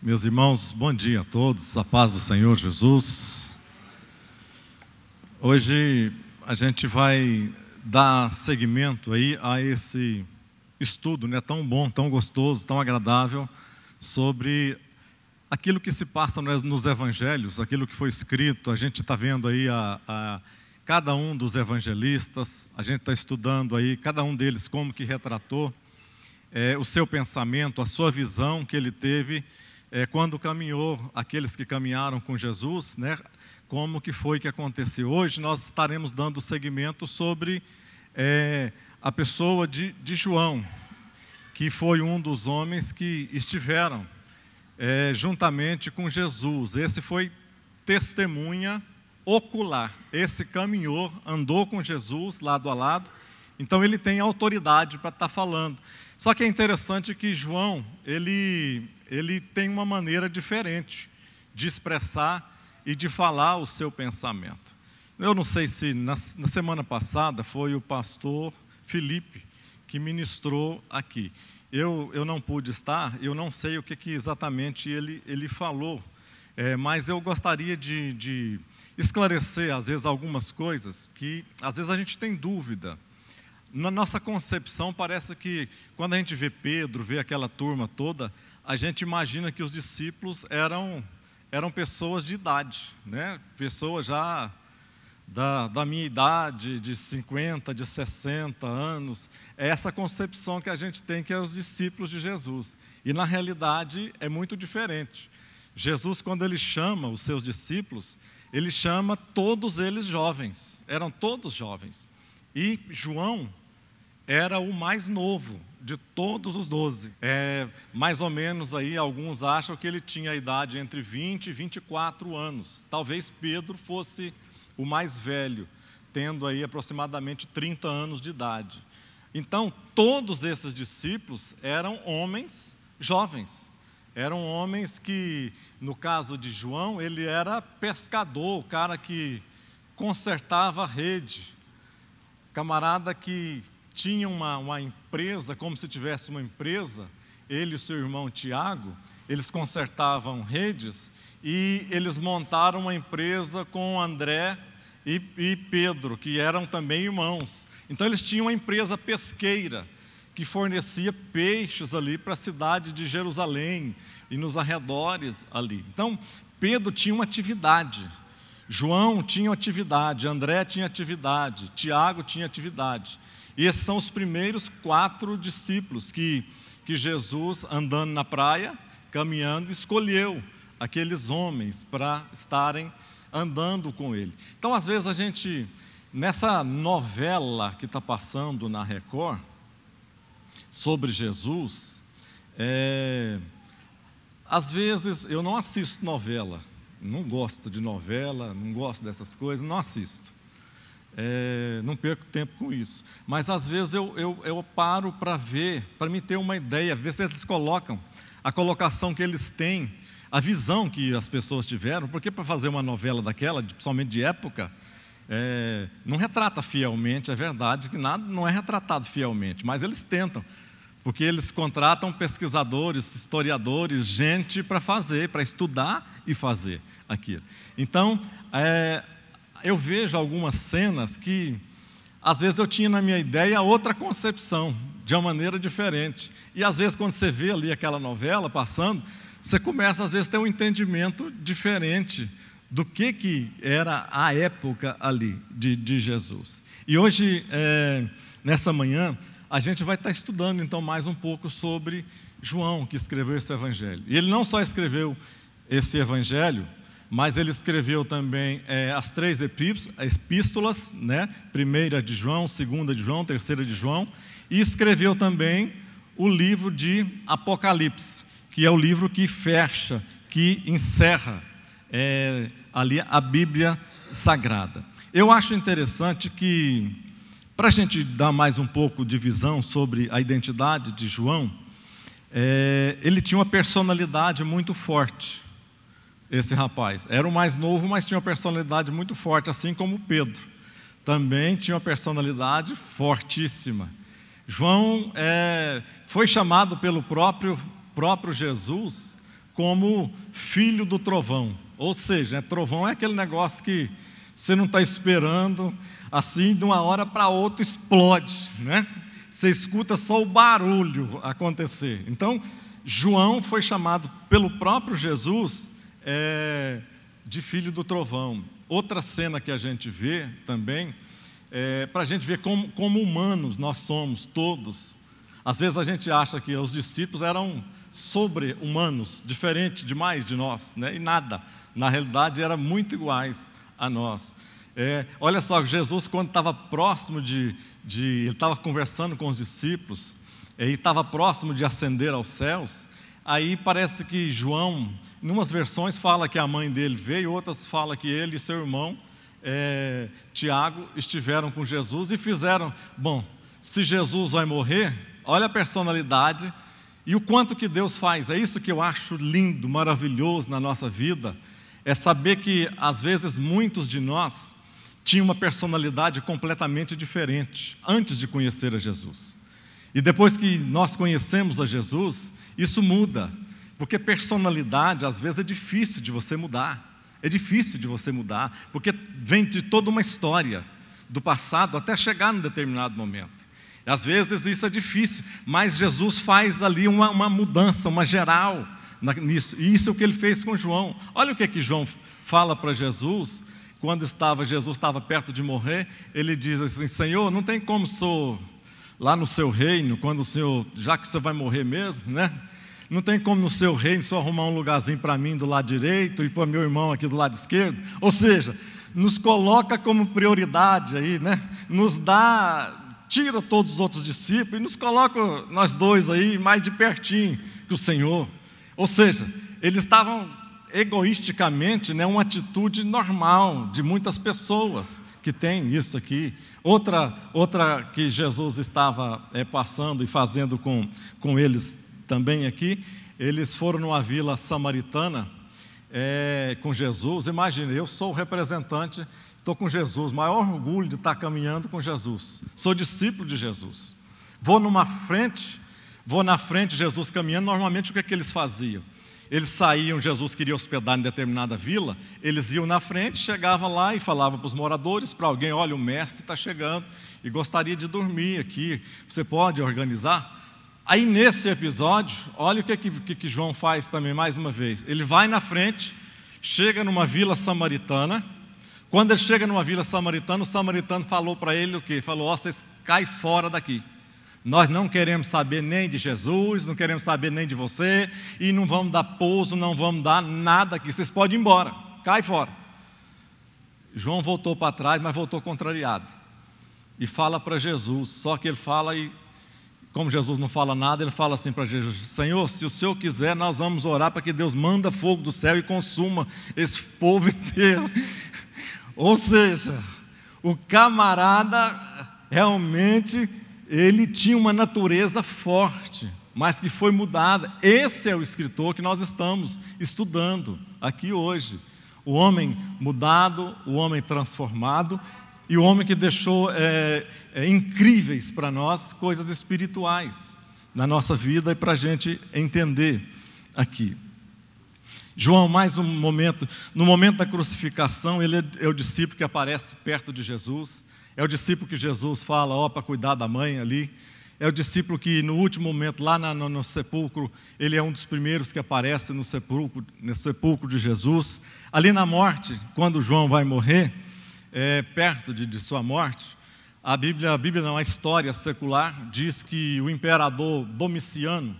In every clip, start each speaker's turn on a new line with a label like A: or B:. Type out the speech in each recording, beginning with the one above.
A: Meus irmãos, bom dia a todos, a paz do Senhor Jesus. Hoje a gente vai dar seguimento aí a esse estudo, né, tão bom, tão gostoso, tão agradável, sobre aquilo que se passa nos evangelhos, aquilo que foi escrito. A gente está vendo aí cada um dos evangelistas, a gente está estudando aí cada um deles como que retratou o seu pensamento, a sua visão que ele teve quando caminhou, aqueles que caminharam com Jesus, né? Como que foi que aconteceu. Hoje nós estaremos dando seguimento sobre a pessoa de João, que foi um dos homens que estiveram juntamente com Jesus. Esse foi testemunha ocular, esse caminhou, andou com Jesus lado a lado, então ele tem autoridade para estar falando. Só que é interessante que João, ele tem uma maneira diferente de expressar e de falar o seu pensamento. Eu não sei se na semana passada foi o pastor Felipe que ministrou aqui. Eu não pude estar, eu não sei o que exatamente ele falou, mas eu gostaria de esclarecer, às vezes, algumas coisas que, às vezes, a gente tem dúvida. Na nossa concepção, parece que, quando a gente vê Pedro, vê aquela turma toda, a gente imagina que os discípulos eram pessoas de idade, né? Pessoas já da minha idade, de 50, de 60 anos. É essa concepção que a gente tem, que é os discípulos de Jesus. E, na realidade, é muito diferente. Jesus, quando ele chama os seus discípulos, ele chama todos eles jovens, eram todos jovens. E João era o mais novo de todos os 12. Mais ou menos aí, alguns acham que ele tinha a idade entre 20 e 24 anos. Talvez Pedro fosse o mais velho, tendo aí aproximadamente 30 anos de idade. Então, todos esses discípulos eram homens jovens. Eram homens que, no caso de João, ele era pescador, o cara que consertava a rede. Camarada que tinha uma empresa, como se tivesse uma empresa, ele e o seu irmão Tiago, eles consertavam redes e eles montaram uma empresa com André e Pedro, que eram também irmãos. Então eles tinham uma empresa pesqueira, que fornecia peixes ali para a cidade de Jerusalém e nos arredores ali. Então Pedro tinha uma atividade, João tinha atividade, André tinha atividade, Tiago tinha atividade. E esses são os primeiros 4 discípulos que Jesus, andando na praia, caminhando, escolheu aqueles homens para estarem andando com ele. Então, às vezes, a gente, nessa novela que está passando na Record, sobre Jesus, às vezes eu não assisto novela, não gosto de novela, não gosto dessas coisas, não assisto. Não perco tempo com isso. Mas às vezes eu paro para ver, para me ter uma ideia, ver se eles colocam a colocação que eles têm, a visão que as pessoas tiveram, porque para fazer uma novela daquela, principalmente de época, não retrata fielmente, é verdade que nada não é retratado fielmente, mas eles tentam, porque eles contratam pesquisadores, historiadores, gente para fazer, para estudar e fazer aquilo. Então, eu vejo algumas cenas que, às vezes, eu tinha na minha ideia outra concepção, de uma maneira diferente. E, às vezes, quando você vê ali aquela novela passando, você começa, às vezes, a ter um entendimento diferente do que era a época ali de Jesus. E hoje, nessa manhã, a gente vai estar estudando, então, mais um pouco sobre João, que escreveu esse evangelho. E ele não só escreveu esse evangelho, mas ele escreveu também as 3 epístolas, né? Primeira de João, segunda de João, terceira de João, e escreveu também o livro de Apocalipse, que é o livro que fecha, que encerra ali a Bíblia Sagrada. Eu acho interessante que, para a gente dar mais um pouco de visão sobre a identidade de João, ele tinha uma personalidade muito forte. Esse rapaz era o mais novo, mas tinha uma personalidade muito forte, assim como Pedro. Também tinha uma personalidade fortíssima. João foi chamado pelo próprio Jesus como filho do trovão. Ou seja, trovão é aquele negócio que você não está esperando, assim, de uma hora para outra explode, né? Você escuta só o barulho acontecer. Então, João foi chamado pelo próprio Jesus de filho do trovão. Outra cena que a gente vê também, para a gente ver como humanos nós somos todos. Às vezes a gente acha que os discípulos eram sobre-humanos, diferentes demais de nós, né? E nada, na realidade eram muito iguais a nós. Olha só, Jesus, quando estava próximo ele estava conversando com os discípulos, e estava próximo de ascender aos céus. Aí parece que João, em umas versões fala que a mãe dele veio, outras fala que ele e seu irmão Tiago estiveram com Jesus e fizeram, bom, se Jesus vai morrer, olha a personalidade e o quanto que Deus faz. É isso que eu acho lindo, maravilhoso na nossa vida, é saber que às vezes muitos de nós tinham uma personalidade completamente diferente antes de conhecer a Jesus. E depois que nós conhecemos a Jesus, isso muda, porque personalidade às vezes é difícil de você mudar. É difícil de você mudar, porque vem de toda uma história do passado até chegar num determinado momento. Às vezes isso é difícil, mas Jesus faz ali uma mudança, uma geral nisso. E isso é o que ele fez com João. Olha o que João fala para Jesus, quando Jesus estava perto de morrer. Ele diz assim: Senhor, não tem como sou lá no seu reino, quando o Senhor, já que você vai morrer mesmo, né? Não tem como no seu reino só arrumar um lugarzinho para mim do lado direito e para meu irmão aqui do lado esquerdo. Ou seja, nos coloca como prioridade aí, né? Nos dá, tira todos os outros discípulos e nos coloca nós dois aí mais de pertinho que o Senhor. Ou seja, eles estavam egoisticamente, né, uma atitude normal de muitas pessoas que tem isso aqui. Outra que Jesus estava passando e fazendo com eles também aqui, eles foram numa vila samaritana com Jesus. Imagine, eu sou o representante, estou com Jesus, maior orgulho de estar caminhando com Jesus, sou discípulo de Jesus, vou na frente, Jesus caminhando. Normalmente o que eles faziam? Eles saíam, Jesus queria hospedar em determinada vila, eles iam na frente, chegavam lá e falavam para os moradores, para alguém: olha, o mestre está chegando e gostaria de dormir aqui, você pode organizar? Aí nesse episódio, olha o que João faz também mais uma vez. Ele vai na frente, chega numa vila samaritana. Quando ele chega numa vila samaritana, o samaritano falou para ele o quê? Falou: ó, vocês caem fora daqui. Nós não queremos saber nem de Jesus, não queremos saber nem de você, e não vamos dar pouso, não vamos dar nada aqui, vocês podem ir embora, cai fora. João voltou para trás, mas voltou contrariado, e fala para Jesus, só que ele fala e, como Jesus não fala nada, ele fala assim para Jesus: Senhor, se o Senhor quiser, nós vamos orar para que Deus manda fogo do céu e consuma esse povo inteiro. Ou seja, o camarada realmente, ele tinha uma natureza forte, mas que foi mudada. Esse é o escritor que nós estamos estudando aqui hoje. O homem mudado, o homem transformado, e o homem que deixou incríveis para nós coisas espirituais na nossa vida e para a gente entender aqui. João, mais um momento, no momento da crucificação, ele é o discípulo que aparece perto de Jesus. É o discípulo que Jesus fala, para cuidar da mãe ali. É o discípulo que no último momento, lá no sepulcro, ele é um dos primeiros que aparece no sepulcro de Jesus. Ali na morte, quando João vai morrer, perto de sua morte, a Bíblia não, a história secular diz que o imperador Domiciano,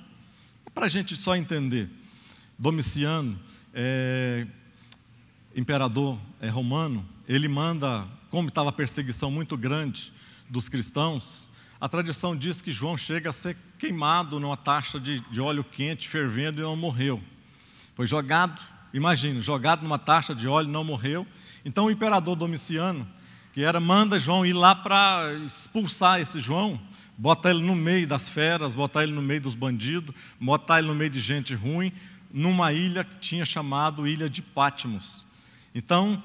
A: para a gente só entender, Domiciano, imperador romano, ele manda, como estava a perseguição muito grande dos cristãos, a tradição diz que João chega a ser queimado numa taxa de óleo quente, fervendo, e não morreu. Foi jogado, imagina, jogado numa taxa de óleo e não morreu. Então o imperador Domiciano, manda João ir lá para expulsar esse João, botar ele no meio das feras, botar ele no meio dos bandidos, botar ele no meio de gente ruim, numa ilha que tinha chamado Ilha de Patmos. Então,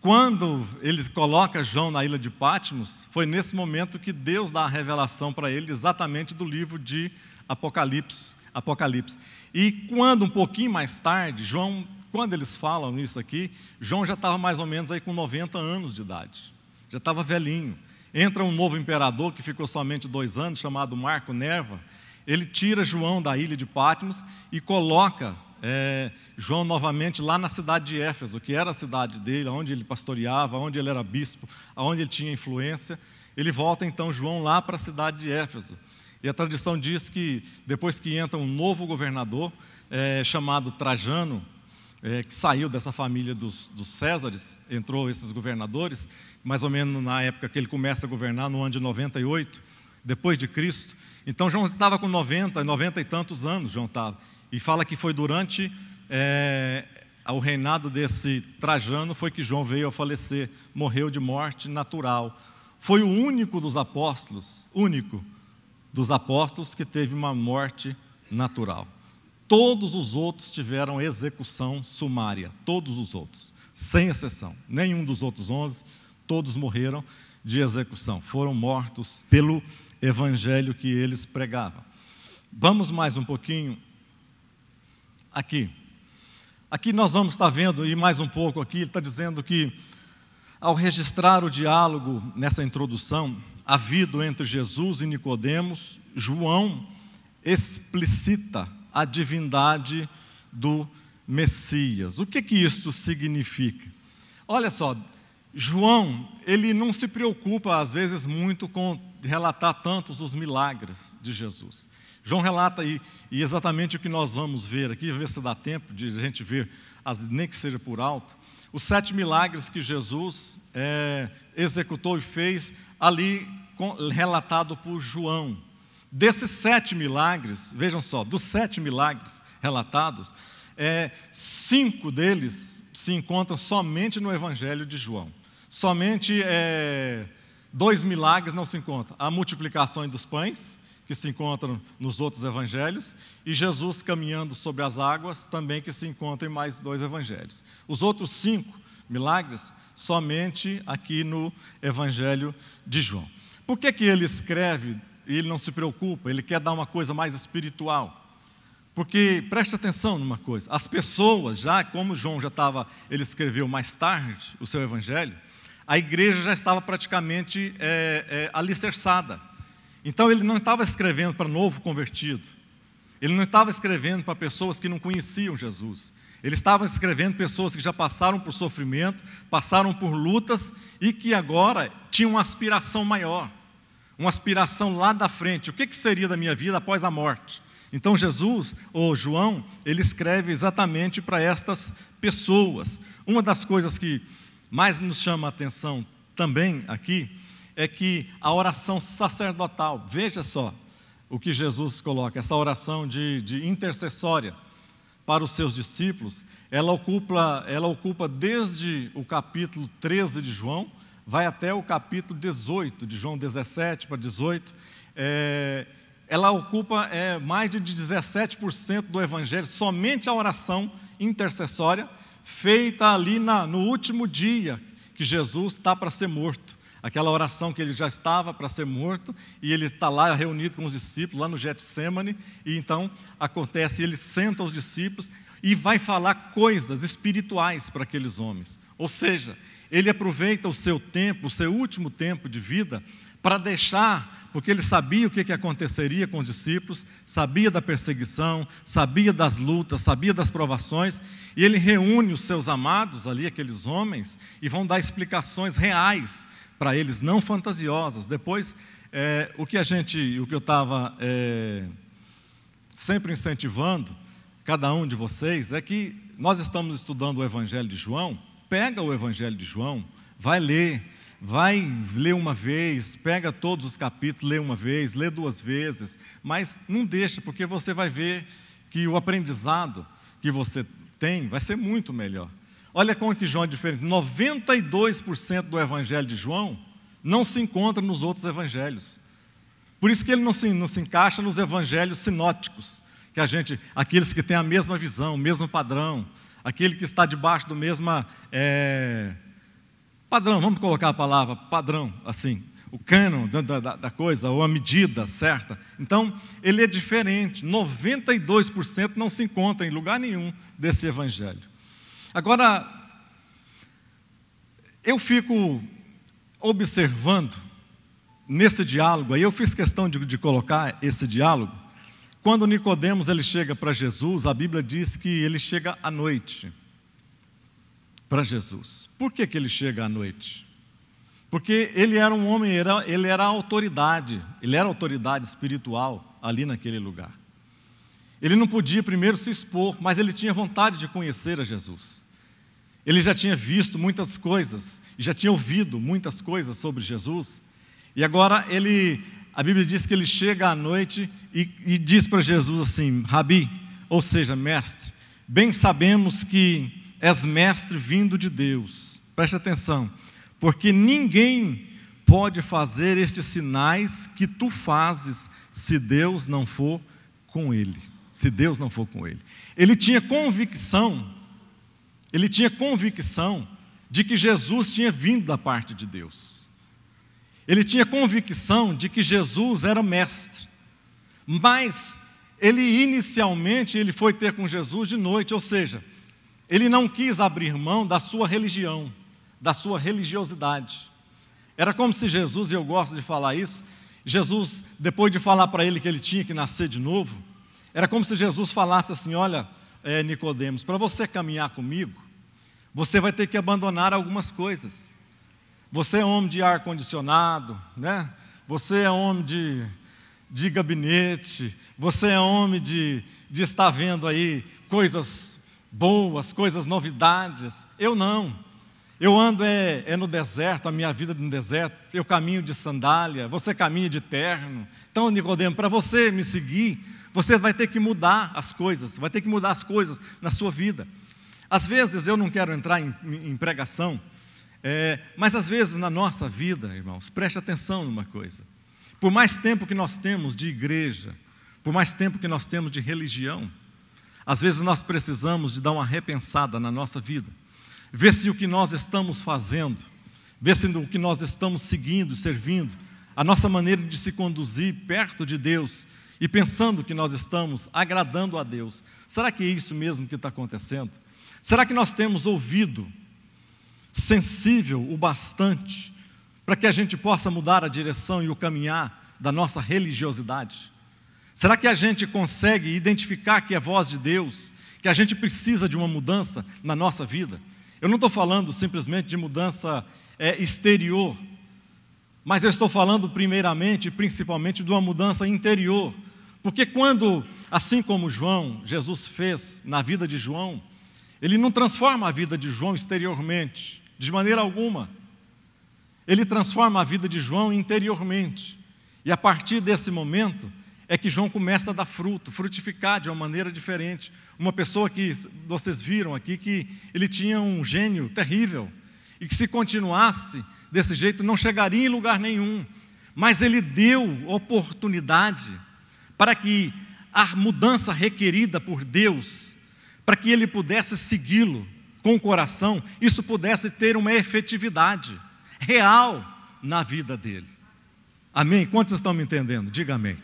A: quando ele coloca João na ilha de Patmos, foi nesse momento que Deus dá a revelação para ele exatamente do livro de Apocalipse. Apocalipse. E quando, um pouquinho mais tarde, João, quando eles falam isso aqui, João já estava mais ou menos aí com 90 anos de idade. Já estava velhinho. Entra um novo imperador que ficou somente 2 anos, chamado Marco Nerva. Ele tira João da ilha de Patmos e coloca João novamente lá na cidade de Éfeso, que era a cidade dele, onde ele pastoreava, onde ele era bispo, onde ele tinha influência. Ele volta então João lá para a cidade de Éfeso. E a tradição diz que depois que entra um novo governador, chamado Trajano, que saiu dessa família dos Césares, entrou esses governadores, mais ou menos na época que ele começa a governar, no ano de 98, depois de Cristo. Então João estava com 90 e tantos anos, João estava. E fala que foi durante o reinado desse Trajano, foi que João veio a falecer, morreu de morte natural. Foi o único dos apóstolos que teve uma morte natural. Todos os outros tiveram execução sumária, todos os outros, sem exceção. Nenhum dos outros 11, todos morreram de execução, foram mortos pelo evangelho que eles pregavam. Vamos mais um pouquinho aqui. Aqui nós vamos estar vendo, e mais um pouco aqui, ele está dizendo que, ao registrar o diálogo nessa introdução, havido entre Jesus e Nicodemos, João explicita a divindade do Messias. O que isto significa? Olha só, João, ele não se preocupa às vezes muito com relatar tantos os milagres de Jesus. João relata e exatamente o que nós vamos ver aqui, ver se dá tempo de a gente ver, nem que seja por alto, os 7 milagres que Jesus executou e fez ali, relatado por João. Desses 7 milagres, vejam só, dos 7 milagres relatados, 5 deles se encontram somente no Evangelho de João. Somente 2 milagres não se encontram. A multiplicação dos pães, que se encontram nos outros evangelhos, e Jesus caminhando sobre as águas, também que se encontra em mais 2 evangelhos. Os outros 5 milagres, somente aqui no Evangelho de João. Por que ele escreve e ele não se preocupa? Ele quer dar uma coisa mais espiritual. Porque, preste atenção numa coisa, as pessoas, já como João ele escreveu mais tarde o seu Evangelho, a igreja já estava praticamente alicerçada. Então ele não estava escrevendo para novo convertido, ele não estava escrevendo para pessoas que não conheciam Jesus, ele estava escrevendo pessoas que já passaram por sofrimento, passaram por lutas e que agora tinham uma aspiração maior, uma aspiração lá da frente. O que seria da minha vida após a morte? Então João, ele escreve exatamente para estas pessoas. Uma das coisas que mais nos chama a atenção também aqui, é que a oração sacerdotal, veja só o que Jesus coloca, essa oração de intercessória para os seus discípulos, ela ocupa desde o capítulo 13 de João, vai até o capítulo 18, de João 17 para 18, ela ocupa mais de 17% do Evangelho, somente a oração intercessória, feita ali no último dia que Jesus está para ser morto. Aquela oração que ele já estava para ser morto, e ele está lá reunido com os discípulos, lá no Getsêmani, e então acontece, ele senta os discípulos e vai falar coisas espirituais para aqueles homens. Ou seja, ele aproveita o seu tempo, o seu último tempo de vida, para deixar, porque ele sabia o que aconteceria com os discípulos, sabia da perseguição, sabia das lutas, sabia das provações, e ele reúne os seus amados ali, aqueles homens, e vão dar explicações reais para eles, não fantasiosas. Depois, o que eu estava sempre incentivando, cada um de vocês, é que nós estamos estudando o Evangelho de João, pega o Evangelho de João, vai ler uma vez, pega todos os capítulos, lê uma vez, lê 2 vezes, mas não deixa, porque você vai ver que o aprendizado que você tem vai ser muito melhor. Olha como que João é diferente, 92% do Evangelho de João não se encontra nos outros evangelhos. Por isso que ele não se encaixa nos evangelhos sinóticos, aqueles que têm a mesma visão, o mesmo padrão, aquele que está debaixo do mesmo padrão, vamos colocar a palavra padrão, assim, o cânon da coisa, ou a medida certa. Então, ele é diferente. 92% não se encontra em lugar nenhum desse evangelho. Agora, eu fico observando nesse diálogo, aí eu fiz questão de colocar esse diálogo. Quando Nicodemos ele chega para Jesus, a Bíblia diz que ele chega à noite para Jesus. Por que ele chega à noite? Porque ele era um homem, ele era autoridade espiritual ali naquele lugar. Ele não podia primeiro se expor, mas ele tinha vontade de conhecer a Jesus. Ele já tinha visto muitas coisas, já tinha ouvido muitas coisas sobre Jesus, e agora a Bíblia diz que ele chega à noite e diz para Jesus assim: Rabi, ou seja, mestre, bem sabemos que és mestre vindo de Deus. Preste atenção, porque ninguém pode fazer estes sinais que tu fazes se Deus não for com ele. Se Deus não for com ele. Ele tinha convicção de que Jesus tinha vindo da parte de Deus. Ele tinha convicção de que Jesus era mestre. Mas inicialmente ele foi ter com Jesus de noite, ou seja, ele não quis abrir mão da sua religião, da sua religiosidade. Era como se Jesus, e eu gosto de falar isso, Jesus, depois de falar para ele que ele tinha que nascer de novo, era como se Jesus falasse assim: olha, Nicodemos, para você caminhar comigo, você vai ter que abandonar algumas coisas. Você é homem de ar-condicionado, né? Você é homem de gabinete, você é homem de estar vendo aí coisas boas, coisas novidades. Eu não. Eu ando no deserto, a minha vida no deserto, eu caminho de sandália, você caminha de terno. Então, Nicodemo, para você me seguir, você vai ter que mudar as coisas, vai ter que mudar as coisas na sua vida. Às vezes, eu não quero entrar em pregação, mas às vezes na nossa vida, irmãos, preste atenção numa coisa. Por mais tempo que nós temos de igreja, por mais tempo que nós temos de religião, às vezes nós precisamos de dar uma repensada na nossa vida. Ver se o que nós estamos fazendo, ver se o que nós estamos seguindo, servindo, a nossa maneira de se conduzir perto de Deus e pensando que nós estamos agradando a Deus. Será que é isso mesmo que está acontecendo? Será que nós temos ouvido sensível o bastante para que a gente possa mudar a direção e o caminhar da nossa religiosidade? Será que a gente consegue identificar que é a voz de Deus, que a gente precisa de uma mudança na nossa vida? Eu não estou falando simplesmente de mudança exterior, mas eu estou falando primeiramente e principalmente de uma mudança interior. Porque quando, assim como Jesus fez na vida de João, ele não transforma a vida de João exteriormente, de maneira alguma. Ele transforma a vida de João interiormente. E a partir desse momento é que João começa a dar fruto, frutificar de uma maneira diferente. Uma pessoa que vocês viram aqui, que ele tinha um gênio terrível, e que se continuasse desse jeito não chegaria em lugar nenhum. Mas ele deu oportunidade para que a mudança requerida por Deus, para que ele pudesse segui-lo com o coração, isso pudesse ter uma efetividade real na vida dele. Amém? Quantos estão me entendendo? Diga amém.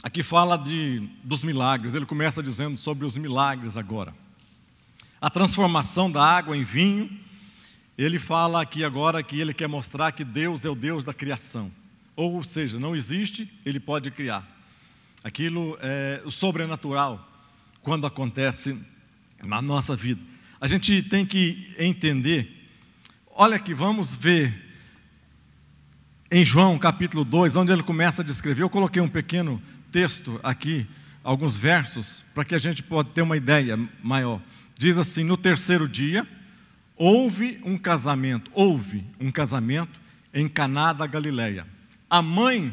A: Aqui fala dos milagres, ele começa dizendo sobre os milagres agora. A transformação da água em vinho, ele fala aqui agora que ele quer mostrar que Deus é o Deus da criação. Ou seja, não existe, ele pode criar. Aquilo é o sobrenatural, quando acontece na nossa vida. A gente tem que entender, olha aqui, vamos ver em João capítulo 2, onde ele começa a descrever. Eu coloquei um pequeno texto aqui, alguns versos, para que a gente possa ter uma ideia maior. Diz assim: no terceiro dia, houve um casamento em Caná da Galileia. A mãe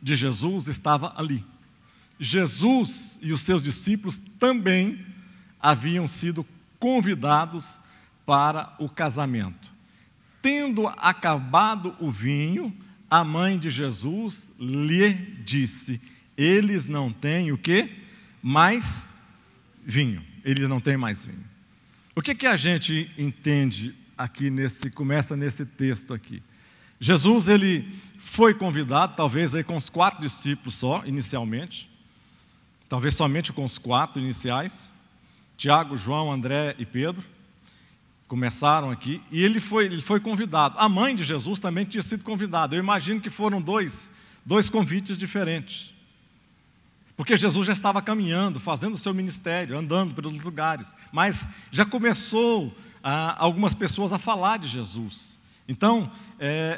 A: de Jesus estava ali. Jesus e os seus discípulos também haviam sido convidados para o casamento. Tendo acabado o vinho, a mãe de Jesus lhe disse: eles não têm o quê? Mais vinho. Eles não têm mais vinho. O que a gente entende aqui começa nesse texto aqui? Jesus, ele foi convidado, talvez aí com os 4 discípulos só, inicialmente, talvez somente com os 4 iniciais, Tiago, João, André e Pedro, começaram aqui, e ele foi convidado. A mãe de Jesus também tinha sido convidada. Eu imagino que foram dois convites diferentes, porque Jesus já estava caminhando, fazendo o seu ministério, andando pelos lugares, mas já começou algumas pessoas a falar de Jesus. Então,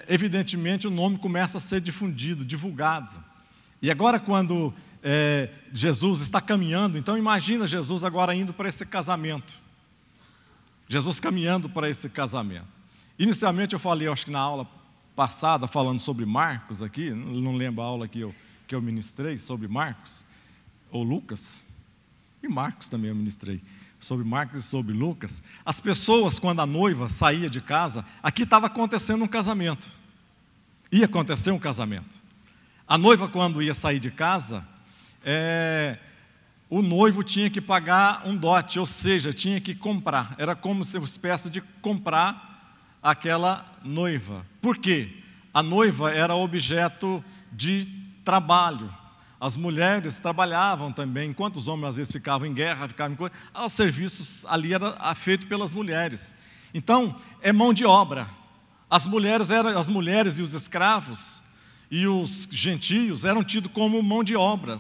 A: evidentemente, o nome começa a ser difundido, divulgado. E agora, quando Jesus está caminhando, então imagina Jesus agora indo para esse casamento. Jesus caminhando para esse casamento. Inicialmente eu falei, acho que na aula passada, falando sobre Marcos aqui, não lembro a aula que eu ministrei sobre Marcos, ou Lucas, e Marcos também eu ministrei, sobre Marcos e sobre Lucas. As pessoas, quando a noiva saía de casa, aqui estava acontecendo um casamento, ia acontecer um casamento. A noiva, quando ia sair de casa, o noivo tinha que pagar um dote, ou seja, tinha que comprar. Era como se uma espécie de comprar aquela noiva. Por quê? A noiva era objeto de trabalho. As mulheres trabalhavam também, enquanto os homens às vezes ficavam em guerra, ficavam em coisa, os serviços ali era feito pelas mulheres. Então, é mão de obra. As mulheres e os escravos e os gentios eram tidos como mão de obra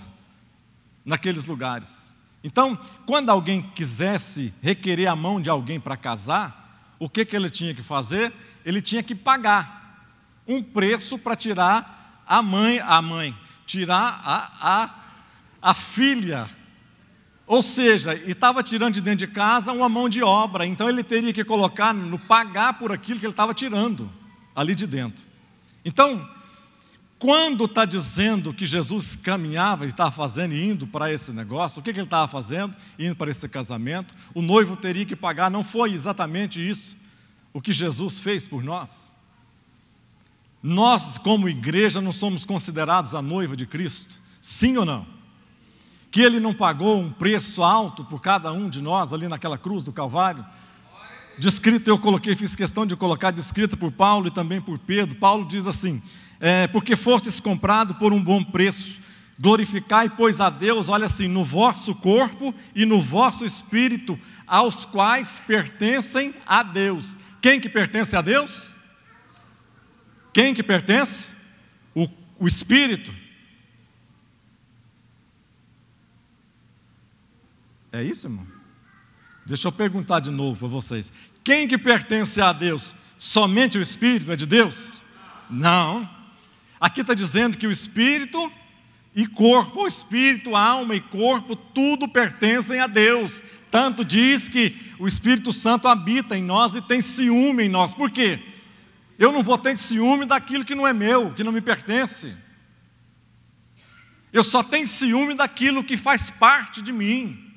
A: naqueles lugares. Então, quando alguém quisesse requerer a mão de alguém para casar, o que ele tinha que fazer? Ele tinha que pagar um preço para tirar tirar a filha. Ou seja, e estava tirando de dentro de casa uma mão de obra, então ele teria que pagar por aquilo que ele estava tirando ali de dentro. Então, quando está dizendo que Jesus caminhava e estava fazendo e indo para esse negócio, o que ele estava fazendo? Indo para esse casamento, o noivo teria que pagar. Não foi exatamente isso o que Jesus fez por nós? Nós, como igreja, não somos considerados a noiva de Cristo? Sim ou não? Que Ele não pagou um preço alto por cada um de nós, ali naquela cruz do Calvário? Descrito, fiz questão de colocar descrita por Paulo e também por Pedro. Paulo diz assim, porque fostes comprado por um bom preço, glorificai, pois, a Deus, olha assim, no vosso corpo e no vosso espírito, aos quais pertencem a Deus. Quem que pertence a Deus? Quem que pertence? O Espírito. É isso, irmão? Deixa eu perguntar de novo para vocês. Quem que pertence a Deus? Somente o Espírito é de Deus? Não. Aqui está dizendo que o Espírito e corpo, o Espírito, alma e corpo, tudo pertencem a Deus. Tanto diz que o Espírito Santo habita em nós e tem ciúme em nós. Por quê? Eu não vou ter ciúme daquilo que não é meu, que não me pertence. Eu só tenho ciúme daquilo que faz parte de mim.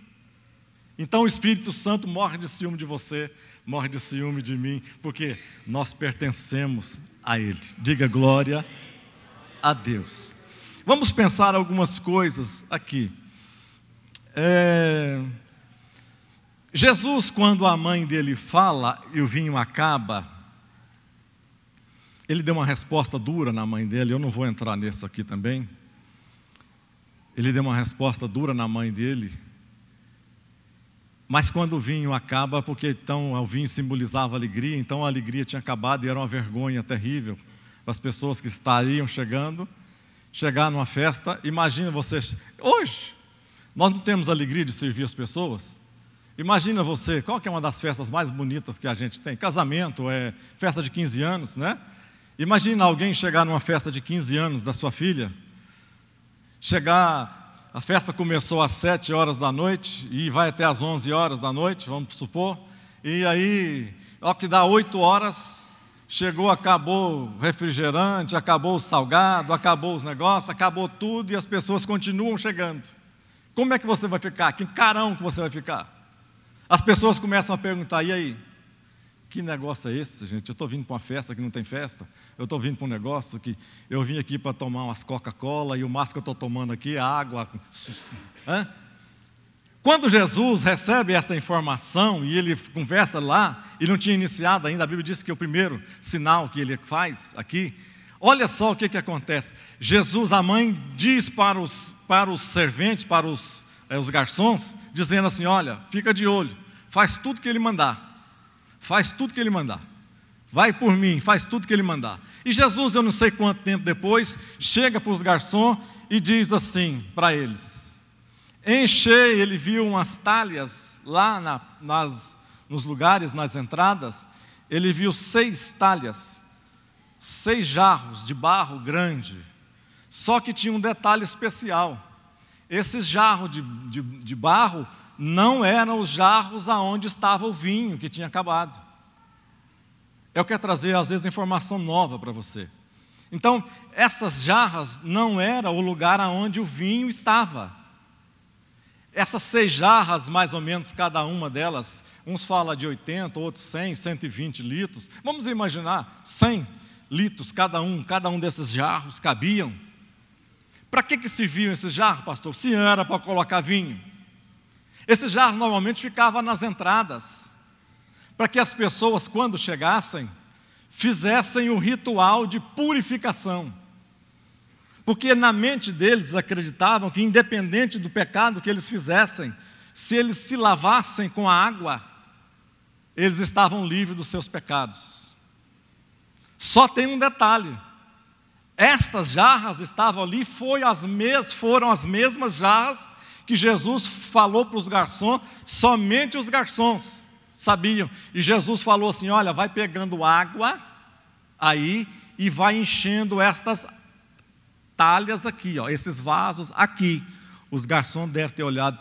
A: Então o Espírito Santo morre de ciúme de você, morre de ciúme de mim, porque nós pertencemos a Ele. Diga glória a Deus. Vamos pensar algumas coisas aqui. Jesus, quando a mãe dele fala e o vinho acaba, ele deu uma resposta dura na mãe dele. Eu não vou entrar nisso aqui também. Ele deu uma resposta dura na mãe dele. Mas quando o vinho acaba, porque então o vinho simbolizava alegria, então a alegria tinha acabado e era uma vergonha terrível para as pessoas que estariam chegar numa festa. Imagina vocês, hoje, nós não temos alegria de servir as pessoas. Imagina você, qual que é uma das festas mais bonitas que a gente tem? Casamento, festa de 15 anos, né? Imagina alguém chegar numa festa de 15 anos da sua filha, a festa começou às 7 horas da noite e vai até às 11 horas da noite, vamos supor, e aí, ao que dá 8 horas, acabou o refrigerante, acabou o salgado, acabou os negócios, acabou tudo e as pessoas continuam chegando. Como é que você vai ficar? Que carão que você vai ficar? As pessoas começam a perguntar, e aí? Que negócio é esse, gente? Eu estou vindo para uma festa que não tem festa. Eu estou vindo para um negócio que eu vim aqui para tomar umas Coca-Cola e o máximo que eu estou tomando aqui é água. Quando Jesus recebe essa informação e ele conversa lá, e não tinha iniciado ainda, a Bíblia diz que é o primeiro sinal que ele faz aqui, olha só o que acontece. Jesus, a mãe, diz para os serventes, para os garçons, dizendo assim: olha, fica de olho, faz tudo que ele mandar, faz tudo que ele mandar, vai por mim, faz tudo que ele mandar. E Jesus, eu não sei quanto tempo depois, chega para os garçons e diz assim para eles: enchei. Ele viu umas talhas lá nos lugares, nas entradas, ele viu 6 talhas, 6 jarros de barro grande, só que tinha um detalhe especial: esses jarros de barro não eram os jarros aonde estava o vinho que tinha acabado. Eu quero trazer às vezes informação nova para você. Então, essas jarras não eram o lugar aonde o vinho estava. Essas 6 jarras, mais ou menos, cada uma delas, uns falam de 80, outros 100, 120 litros. Vamos imaginar, 100 litros cada um desses jarros cabiam. Para que serviam esses jarros, pastor? Se era para colocar vinho. Esses jarros normalmente ficavam nas entradas, para que as pessoas, quando chegassem, fizessem o ritual de purificação. Porque na mente deles acreditavam que, independente do pecado que eles fizessem, se eles se lavassem com a água, eles estavam livres dos seus pecados. Só tem um detalhe: estas jarras estavam ali, foram as mesmas jarras que Jesus falou para os garçons, somente os garçons sabiam. E Jesus falou assim: olha, vai pegando água aí e vai enchendo estas talhas aqui, ó, esses vasos aqui. Os garçons devem ter olhado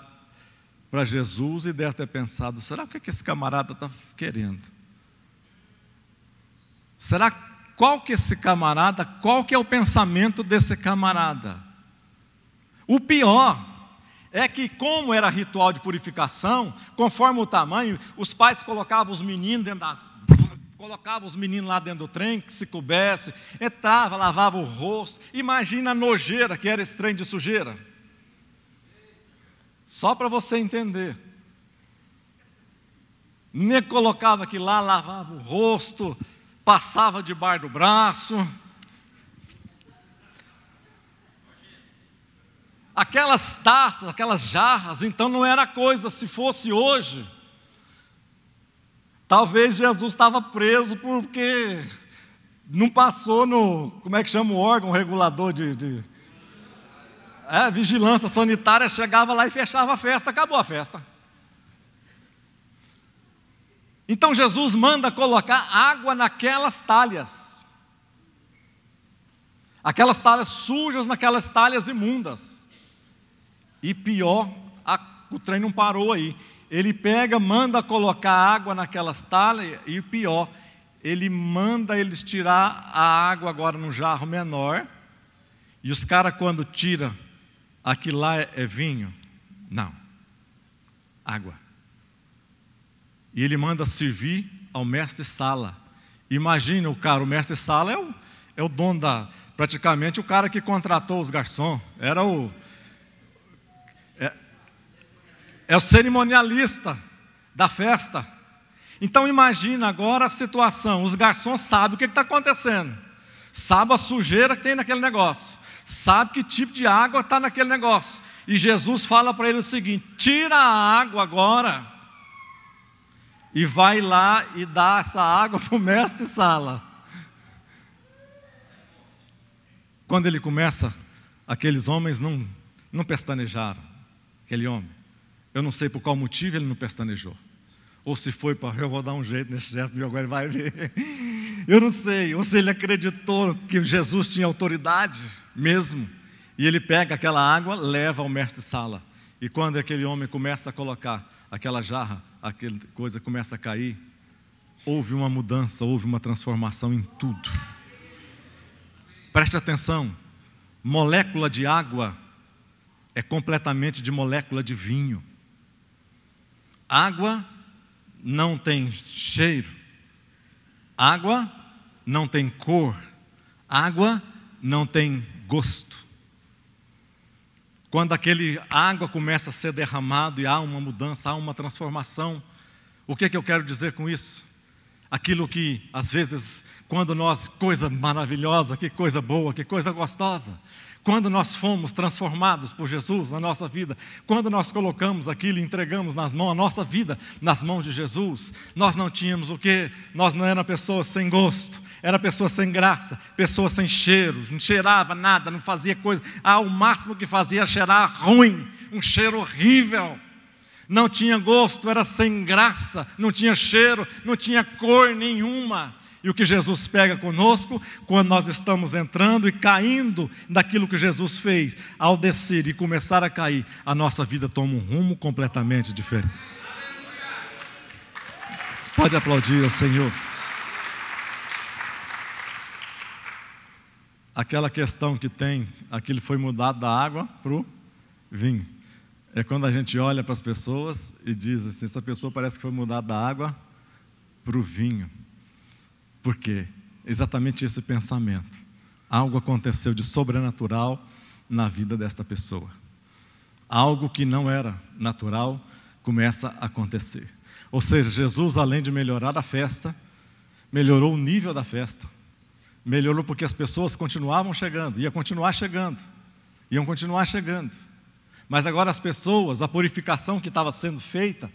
A: para Jesus e devem ter pensado: será o que esse camarada está querendo? Qual que é o pensamento desse camarada? O pior é que, como era ritual de purificação, conforme o tamanho, os pais colocavam os meninos lá dentro do trem, que se coubesse, entrava, lavava o rosto. Imagina a nojeira que era esse trem de sujeira. Só para você entender. Nem colocava aquilo lá, lavava o rosto, passava debaixo do braço. Aquelas taças, aquelas jarras, então não era coisa. Se fosse hoje, talvez Jesus estava preso porque não passou no, como é que chama o órgão regulador vigilância sanitária, chegava lá e fechava a festa, acabou a festa. Então Jesus manda colocar água naquelas talhas. Aquelas talhas sujas, naquelas talhas imundas. E pior, o trem não parou aí. Ele manda colocar água naquelas talhas, e pior, ele manda eles tirar a água agora num jarro menor, e os caras, quando tiram, aquilo lá é vinho? Não, água. E ele manda servir ao mestre-sala. Imagina o mestre Sala é o dono praticamente o cara que contratou os garçons, era o cerimonialista da festa. Então imagina agora a situação, os garçons sabem o que está acontecendo, sabem a sujeira que tem naquele negócio, sabem que tipo de água está naquele negócio, e Jesus fala para ele o seguinte: tira a água agora, e vai lá e dá essa água para o mestre Sala. Quando ele começa, aqueles homens não pestanejaram, aquele homem. Eu não sei por qual motivo ele não pestanejou. Ou se foi para, eu vou dar um jeito nesse gesto, e agora ele vai ver. Eu não sei, ou se ele acreditou que Jesus tinha autoridade mesmo. E ele pega aquela água, leva ao mestre Sala. E quando aquele homem começa a colocar aquela jarra, aquela coisa começa a cair, houve uma mudança, houve uma transformação em tudo. Preste atenção, molécula de água é completamente de molécula de vinho. Água não tem cheiro, água não tem cor, água não tem gosto. quando aquele água começa a ser derramado e há uma mudança, há uma transformação. O que eu quero dizer com isso? Aquilo que, às vezes, quando nós, coisa maravilhosa, que coisa boa, que coisa gostosa, quando nós fomos transformados por Jesus na nossa vida, quando nós colocamos aquilo e entregamos nas mãos, a nossa vida nas mãos de Jesus, nós não tínhamos o quê? Nós não éramos pessoas sem gosto, era pessoa sem graça, pessoa sem cheiro, não cheirava nada, não fazia coisa, o máximo que fazia era cheirar ruim, um cheiro horrível. Não tinha gosto, era sem graça, não tinha cheiro, não tinha cor nenhuma. E o que Jesus pega conosco, quando nós estamos entrando e caindo daquilo que Jesus fez, ao descer e começar a cair, a nossa vida toma um rumo completamente diferente. Pode aplaudir ao Senhor. Aquela questão que tem, aquilo foi mudado da água para o vinho. É quando a gente olha para as pessoas e diz assim, essa pessoa parece que foi mudada da água para o vinho. Por quê? Exatamente esse pensamento. Algo aconteceu de sobrenatural na vida desta pessoa. Algo que não era natural começa a acontecer. Ou seja, Jesus, além de melhorar a festa, melhorou o nível da festa. Melhorou porque as pessoas continuavam chegando, iam continuar chegando. Mas agora as pessoas, a purificação que estava sendo feita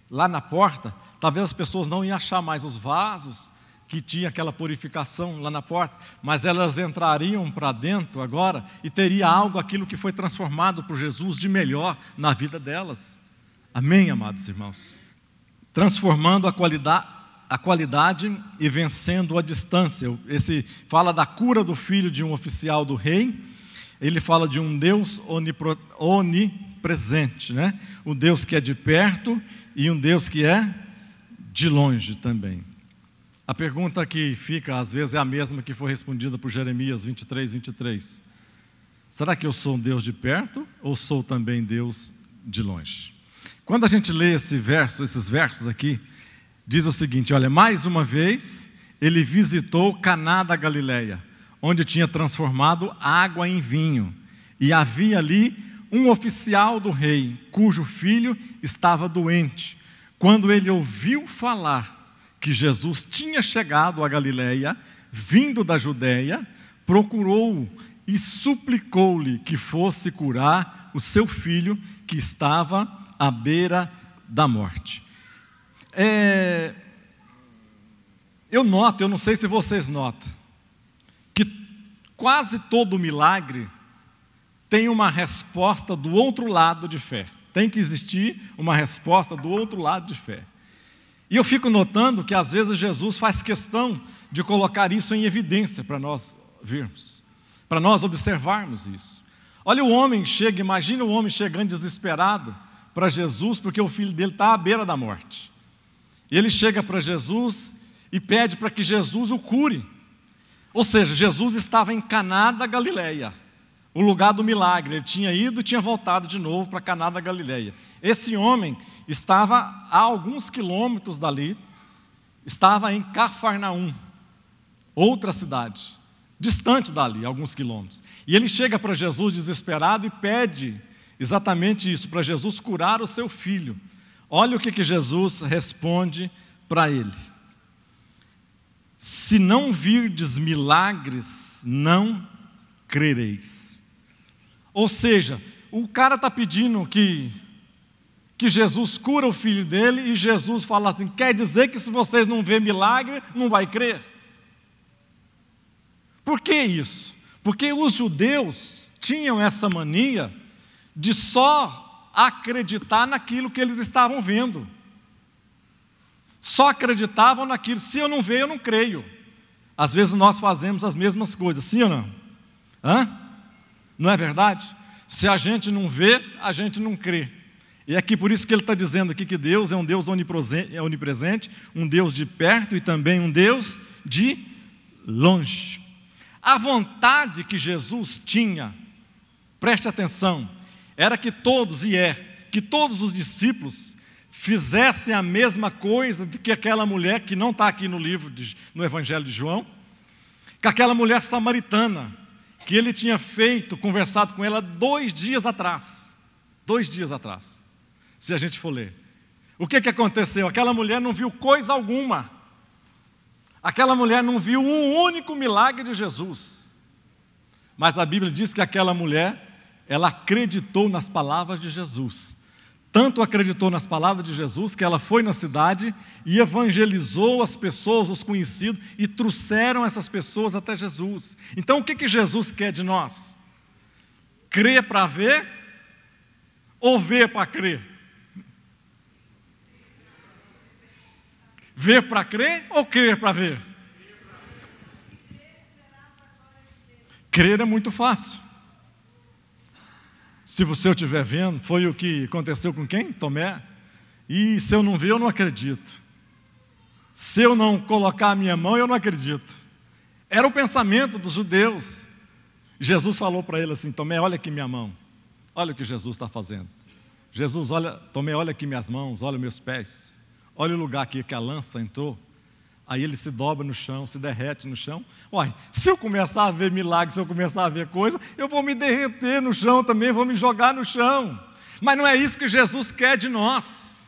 A: lá na porta, talvez as pessoas não iam achar mais os vasos que tinha aquela purificação lá na porta, mas elas entrariam para dentro agora e teria algo, aquilo que foi transformado por Jesus de melhor na vida delas. Amém, amados irmãos? Transformando a qualidade e vencendo a distância. Esse fala da cura do filho de um oficial do rei. Ele fala de um Deus onipresente, né? Um Deus que é de perto e um Deus que é de longe também. A pergunta que fica, às vezes, é a mesma que foi respondida por Jeremias 23. Será que eu sou um Deus de perto ou sou também Deus de longe? Quando a gente lê esses versos aqui, diz o seguinte, olha, mais uma vez, ele visitou Caná da Galileia, onde tinha transformado água em vinho, e havia ali um oficial do rei, cujo filho estava doente. Quando ele ouviu falar que Jesus tinha chegado a Galileia, vindo da Judeia, procurou-o e suplicou-lhe que fosse curar o seu filho, que estava à beira da morte. Eu não sei se vocês notam, que quase todo milagre tem uma resposta do outro lado de fé. Tem que existir uma resposta do outro lado de fé. E eu fico notando que às vezes Jesus faz questão de colocar isso em evidência para nós vermos, para nós observarmos isso. Olha o homem chega, imagina o homem chegando desesperado para Jesus, porque o filho dele está à beira da morte. E ele chega para Jesus e pede para que Jesus o cure. Ou seja, Jesus estava em Caná da Galileia, o lugar do milagre. Ele tinha ido e tinha voltado de novo para Caná da Galileia. Esse homem estava a alguns quilômetros dali, estava em Cafarnaum, outra cidade, distante dali, alguns quilômetros. E ele chega para Jesus desesperado e pede exatamente isso, para Jesus curar o seu filho. Olha o que Jesus responde para ele. Se não virdes milagres, não crereis. Ou seja, o cara está pedindo que Jesus cura o filho dele, e Jesus fala assim, quer dizer que se vocês não verem milagre, não vai crer? Por que isso? Porque os judeus tinham essa mania de só acreditar naquilo que eles estavam vendo. Só acreditavam naquilo, se eu não ver, eu não creio. Às vezes nós fazemos as mesmas coisas, sim ou não? Não é verdade? Se a gente não vê, a gente não crê. E é aqui por isso que ele está dizendo aqui que Deus é um Deus onipresente, um Deus de perto e também um Deus de longe. A vontade que Jesus tinha, preste atenção, era que todos os discípulos fizessem a mesma coisa que aquela mulher, que não está aqui no Evangelho de João, que aquela mulher samaritana, que ele tinha conversado com ela 2 dias atrás. 2 dias atrás, se a gente for ler. O que aconteceu? Aquela mulher não viu coisa alguma. Aquela mulher não viu um único milagre de Jesus. Mas a Bíblia diz que aquela mulher, ela acreditou nas palavras de Jesus. Tanto acreditou nas palavras de Jesus que ela foi na cidade e evangelizou as pessoas, os conhecidos, e trouxeram essas pessoas até Jesus. Então o que Jesus quer de nós? Crer para ver ou ver para crer? Ver para crer ou crer para ver? Crer é muito fácil. Se você estiver vendo, foi o que aconteceu com quem? Tomé. E se eu não ver, eu não acredito. Se eu não colocar a minha mão, eu não acredito. Era o pensamento dos judeus. Jesus falou para ele assim: Tomé, olha aqui minha mão. Olha o que Jesus está fazendo. Jesus, olha, Tomé, olha aqui minhas mãos, olha meus pés. Olha o lugar aqui que a lança entrou. Aí ele se dobra no chão, se derrete no chão. Olha, se eu começar a ver milagres, se eu começar a ver coisa, eu vou me derreter no chão também, vou me jogar no chão. Mas não é isso que Jesus quer de nós.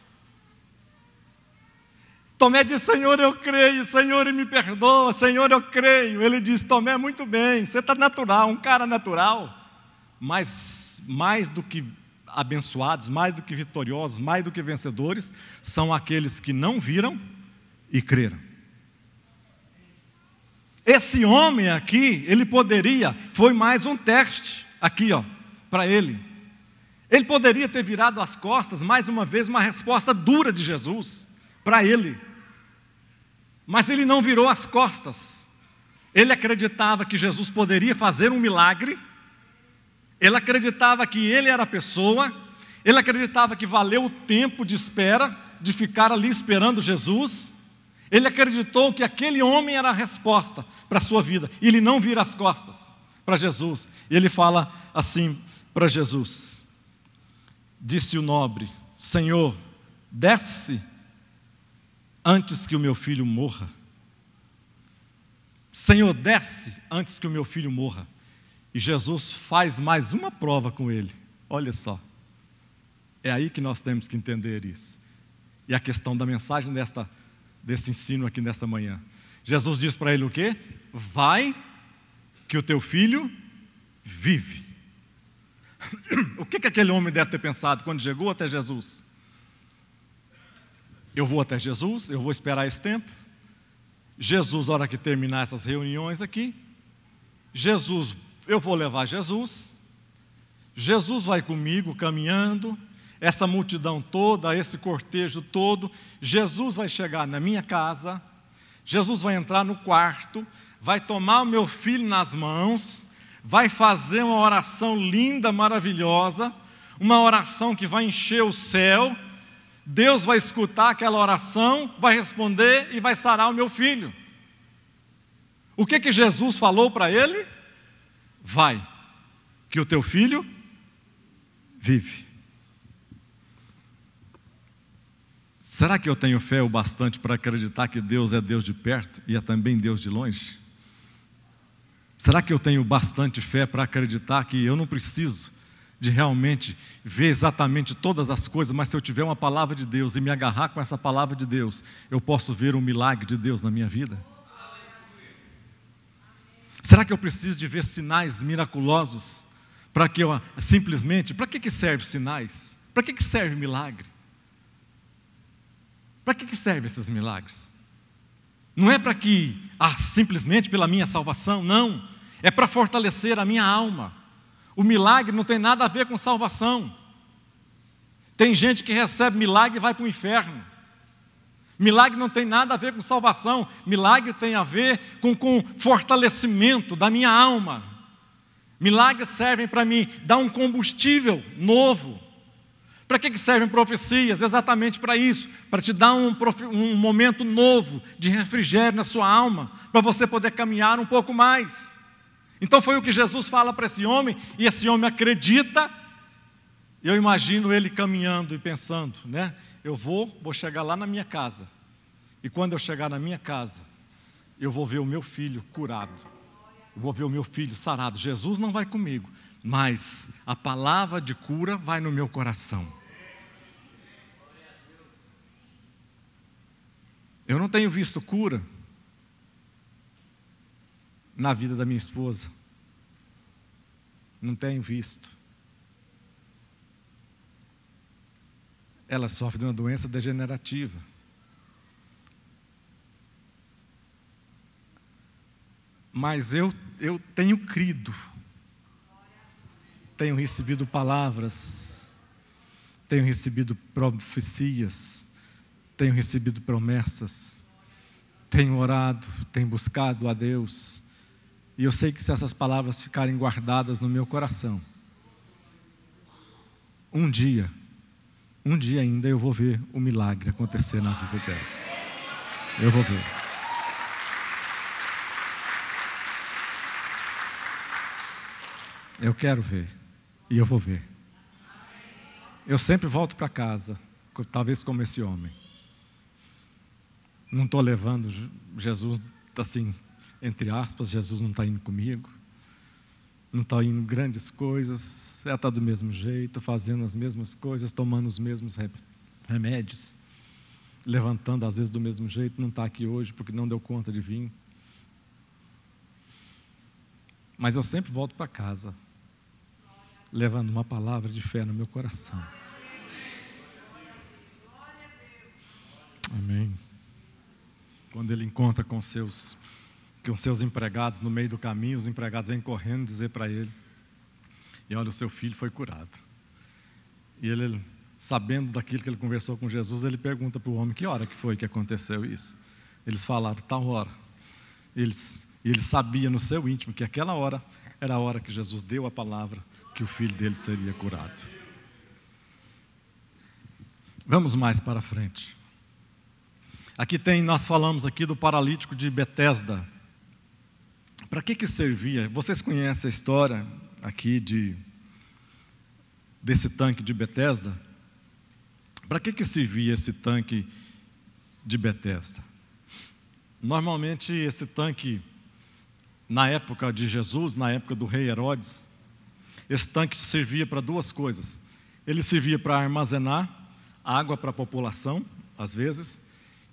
A: Tomé diz: Senhor, eu creio, Senhor, me perdoa, Senhor, eu creio. Ele diz: Tomé, muito bem, você está natural, um cara natural, mas mais do que abençoados, mais do que vitoriosos, mais do que vencedores, são aqueles que não viram e creram. Esse homem aqui, ele poderia, foi mais um teste aqui, para ele. Ele poderia ter virado as costas, mais uma vez, uma resposta dura de Jesus para ele. Mas ele não virou as costas. Ele acreditava que Jesus poderia fazer um milagre. Ele acreditava que ele era a pessoa. Ele acreditava que valeu o tempo de espera, de ficar ali esperando Jesus. Ele acreditou que aquele homem era a resposta para a sua vida. E ele não vira as costas para Jesus. E ele fala assim para Jesus: disse o nobre: Senhor, desce antes que o meu filho morra. Senhor, desce antes que o meu filho morra. E Jesus faz mais uma prova com ele. Olha só. É aí que nós temos que entender isso. E a questão da mensagem desse ensino aqui nesta manhã. Jesus diz para ele o quê? Vai, que o teu filho vive. O que aquele homem deve ter pensado quando chegou até Jesus? Eu vou até Jesus, eu vou esperar esse tempo. Jesus, na hora que terminar essas reuniões aqui, eu vou levar Jesus. Jesus vai comigo caminhando, essa multidão toda, esse cortejo todo. Jesus vai chegar na minha casa, Jesus vai entrar no quarto, vai tomar o meu filho nas mãos, vai fazer uma oração linda, maravilhosa, uma oração que vai encher o céu. Deus vai escutar aquela oração, vai responder e vai sarar o meu filho. O que Jesus falou para ele? Vai, que o teu filho vive. Será que eu tenho fé o bastante para acreditar que Deus é Deus de perto e é também Deus de longe? Será que eu tenho bastante fé para acreditar que eu não preciso de realmente ver exatamente todas as coisas, mas se eu tiver uma palavra de Deus e me agarrar com essa palavra de Deus, eu posso ver um milagre de Deus na minha vida? Será que eu preciso de ver sinais miraculosos para que eu simplesmente, para que serve sinais? Para que serve milagre? Para que servem esses milagres? Não é para que, simplesmente pela minha salvação, não. É para fortalecer a minha alma. O milagre não tem nada a ver com salvação. Tem gente que recebe milagre e vai para o inferno. Milagre não tem nada a ver com salvação. Milagre tem a ver com fortalecimento da minha alma. Milagres servem para mim dar um combustível novo. Para que servem profecias? Exatamente para isso, para te dar um momento novo de refrigério na sua alma, para você poder caminhar um pouco mais. Então foi o que Jesus fala para esse homem, e esse homem acredita. Eu imagino ele caminhando e pensando, né? Eu vou chegar lá na minha casa, e quando eu chegar na minha casa, eu vou ver o meu filho curado. eu vou ver o meu filho sarado. Jesus não vai comigo, mas a palavra de cura vai no meu coração. Eu não tenho visto cura na vida da minha esposa. Não tenho visto. Ela sofre de uma doença degenerativa. Mas eu tenho crido, tenho recebido palavras, tenho recebido profecias, tenho recebido promessas, tenho orado, tenho buscado a Deus, e eu sei que se essas palavras ficarem guardadas no meu coração, um dia ainda eu vou ver o milagre acontecer na vida dela. Eu vou ver. Eu quero ver, e eu vou ver. Eu sempre volto para casa, talvez como esse homem. Não estou levando Jesus, assim, entre aspas, Jesus não está indo comigo. Não está indo grandes coisas, ela está do mesmo jeito, fazendo as mesmas coisas, tomando os mesmos remédios, levantando às vezes do mesmo jeito, não está aqui hoje porque não deu conta de vir. Mas eu sempre volto para casa, levando uma palavra de fé no meu coração. Amém. Quando ele encontra com seus empregados no meio do caminho, os empregados vêm correndo dizer para ele, e olha, o seu filho foi curado. E ele, sabendo daquilo que ele conversou com Jesus, ele pergunta para o homem, que hora que foi que aconteceu isso? Eles falaram, tal hora. Ele sabia no seu íntimo que aquela hora era a hora que Jesus deu a palavra que o filho dele seria curado. Vamos mais para frente. Aqui nós falamos aqui do paralítico de Betesda. Para que servia? Vocês conhecem a história aqui desse tanque de Betesda? Para que servia esse tanque de Betesda? Normalmente esse tanque, na época de Jesus, na época do rei Herodes, esse tanque servia para duas coisas. Ele servia para armazenar água para a população, às vezes,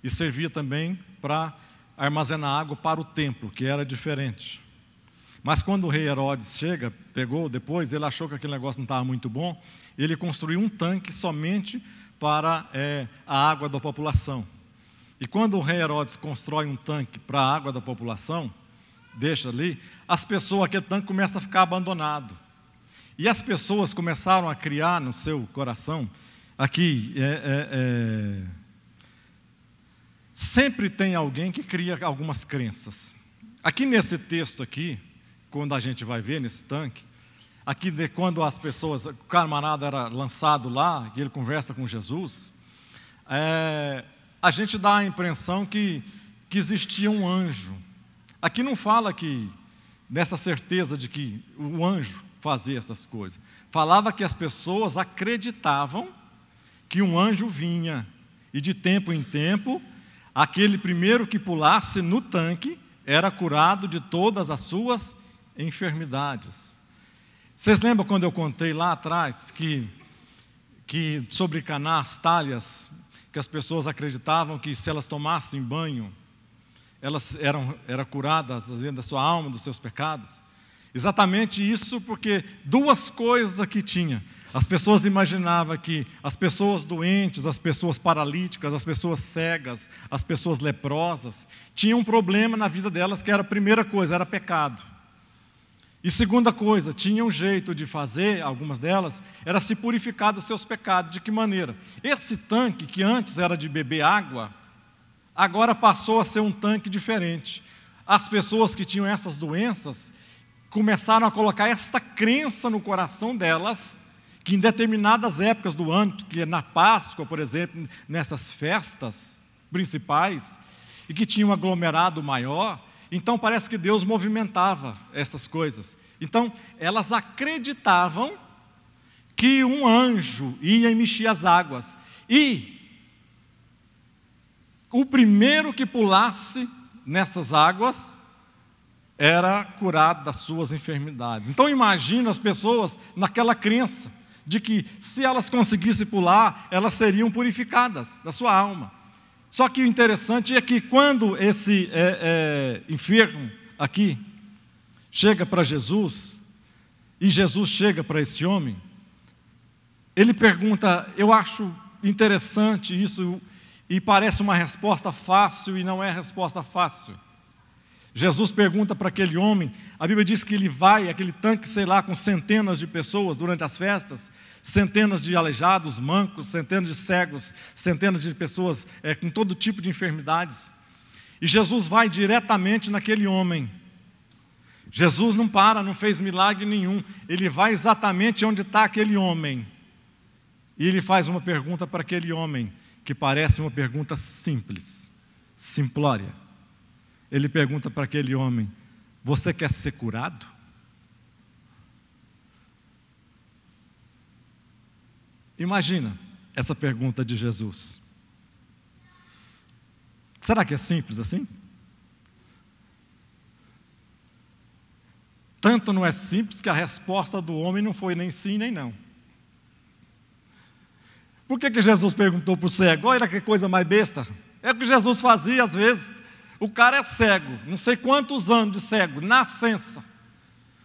A: e servia também para armazenar água para o templo, que era diferente. Mas quando o rei Herodes pegou depois, ele achou que aquele negócio não estava muito bom, ele construiu um tanque somente para a água da população. E quando o rei Herodes constrói um tanque para a água da população, deixa ali, aquele tanque começa a ficar abandonado. E as pessoas começaram a criar no seu coração, aqui, sempre tem alguém que cria algumas crenças. Aqui nesse texto aqui, quando a gente vai ver nesse tanque, aqui quando as pessoas, o camarada era lançado lá, e ele conversa com Jesus, a gente dá a impressão que existia um anjo. Aqui não fala nessa certeza de que o anjo fazia essas coisas. Falava que as pessoas acreditavam que um anjo vinha, e de tempo em tempo, aquele primeiro que pulasse no tanque era curado de todas as suas enfermidades. Vocês lembram quando eu contei lá atrás que sobre Caná, as talhas, que as pessoas acreditavam que se elas tomassem banho, elas eram curadas da sua alma, dos seus pecados? Exatamente isso, porque duas coisas aqui tinha. As pessoas imaginavam que as pessoas doentes, as pessoas paralíticas, as pessoas cegas, as pessoas leprosas, tinham um problema na vida delas, que era a primeira coisa, era pecado. E segunda coisa, tinha um jeito de fazer, algumas delas, era se purificar dos seus pecados. De que maneira? Esse tanque, que antes era de beber água, agora passou a ser um tanque diferente. As pessoas que tinham essas doenças começaram a colocar esta crença no coração delas, que em determinadas épocas do ano, que na Páscoa, por exemplo, nessas festas principais, e que tinha um aglomerado maior, então parece que Deus movimentava essas coisas. Então, elas acreditavam que um anjo ia e mexia as águas, e o primeiro que pulasse nessas águas era curado das suas enfermidades. Então imagina as pessoas naquela crença de que se elas conseguissem pular, elas seriam purificadas da sua alma. Só que o interessante é que quando esse enfermo aqui chega para Jesus, e Jesus chega para esse homem, ele pergunta, eu acho interessante isso, e parece uma resposta fácil, e não é resposta fácil. Jesus pergunta para aquele homem, a Bíblia diz que ele vai, aquele tanque, sei lá, com centenas de pessoas durante as festas, centenas de aleijados, mancos, centenas de cegos, centenas de pessoas com todo tipo de enfermidades. E Jesus vai diretamente naquele homem. Jesus não para, não fez milagre nenhum, ele vai exatamente onde está aquele homem. E ele faz uma pergunta para aquele homem, que parece uma pergunta simples, simplória. Ele pergunta para aquele homem, você quer ser curado? Imagina essa pergunta de Jesus. Será que é simples assim? Tanto não é simples que a resposta do homem não foi nem sim nem não. Por que Jesus perguntou para o cego? Olha que coisa mais besta. É o que Jesus fazia às vezes. O cara é cego, não sei quantos anos de cego, nascença.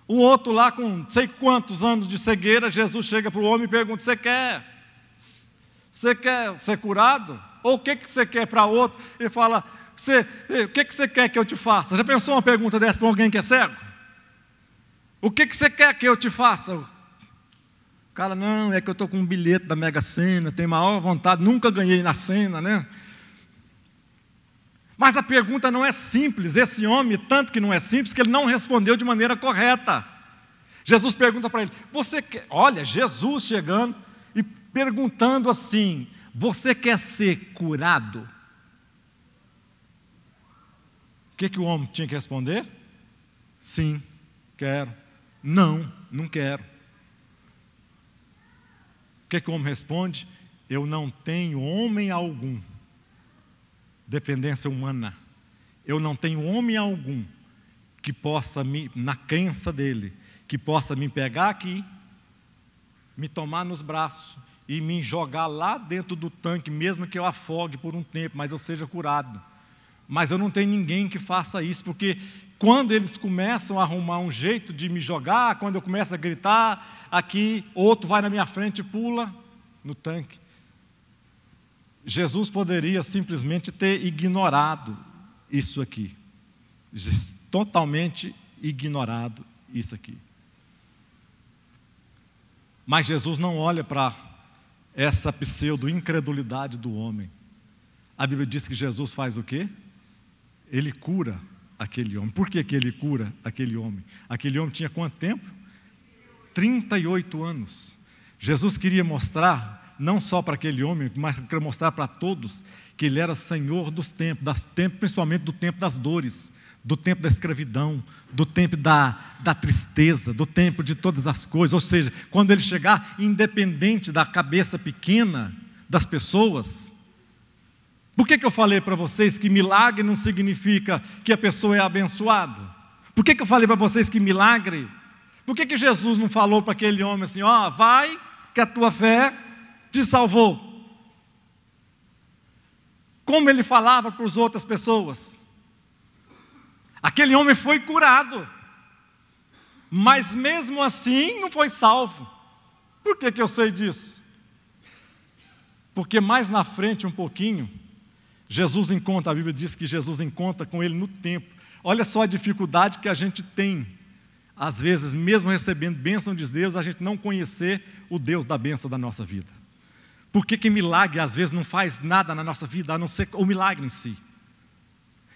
A: O outro lá com não sei quantos anos de cegueira, Jesus chega para o homem e pergunta, você quer ser curado? Ou o que você quer para outro? Ele fala, o que você quer que eu te faça? Já pensou uma pergunta dessa para alguém que é cego? O que você quer que eu te faça? O cara, não, é que eu estou com um bilhete da Mega Sena, tenho maior vontade, nunca ganhei na Sena, né? Mas a pergunta não é simples, esse homem, tanto que não é simples, que ele não respondeu de maneira correta. Jesus pergunta para ele, você quer... Olha, Jesus chegando e perguntando assim, você quer ser curado? O que o homem tinha que responder? Sim, quero. Não, não quero. O que o homem responde? Eu não tenho homem algum. Dependência humana. Eu não tenho homem algum que possa, na crença dele, que possa me pegar aqui, me tomar nos braços e me jogar lá dentro do tanque, mesmo que eu afogue por um tempo, mas eu seja curado. Mas eu não tenho ninguém que faça isso, porque quando eles começam a arrumar um jeito de me jogar, quando eu começo a gritar, aqui, outro vai na minha frente e pula no tanque. Jesus poderia simplesmente ter ignorado isso aqui, totalmente ignorado isso aqui. Mas Jesus não olha para essa pseudo-incredulidade do homem. A Bíblia diz que Jesus faz o quê? Ele cura aquele homem. Por que ele cura aquele homem? Aquele homem tinha quanto tempo? 38 anos. Jesus queria mostrar, não só para aquele homem, mas queria mostrar para todos, que ele era Senhor dos tempos, principalmente do tempo das dores, do tempo da escravidão, do tempo da tristeza, do tempo de todas as coisas. Ou seja, quando ele chegar, independente da cabeça pequena das pessoas. Por que eu falei para vocês que milagre não significa que a pessoa é abençoada? Por que eu falei para vocês que milagre? Por que Jesus não falou para aquele homem assim, ó, vai, que a tua fé te salvou? Como ele falava para as outras pessoas. Aquele homem foi curado, mas mesmo assim não foi salvo. Por que eu sei disso? Porque mais na frente um pouquinho, Jesus encontra, a Bíblia diz que Jesus encontra com ele no templo. Olha só a dificuldade que a gente tem, às vezes, mesmo recebendo bênção de Deus, a gente não conhecer o Deus da bênção da nossa vida. Por que milagre às vezes não faz nada na nossa vida, a não ser o milagre em si?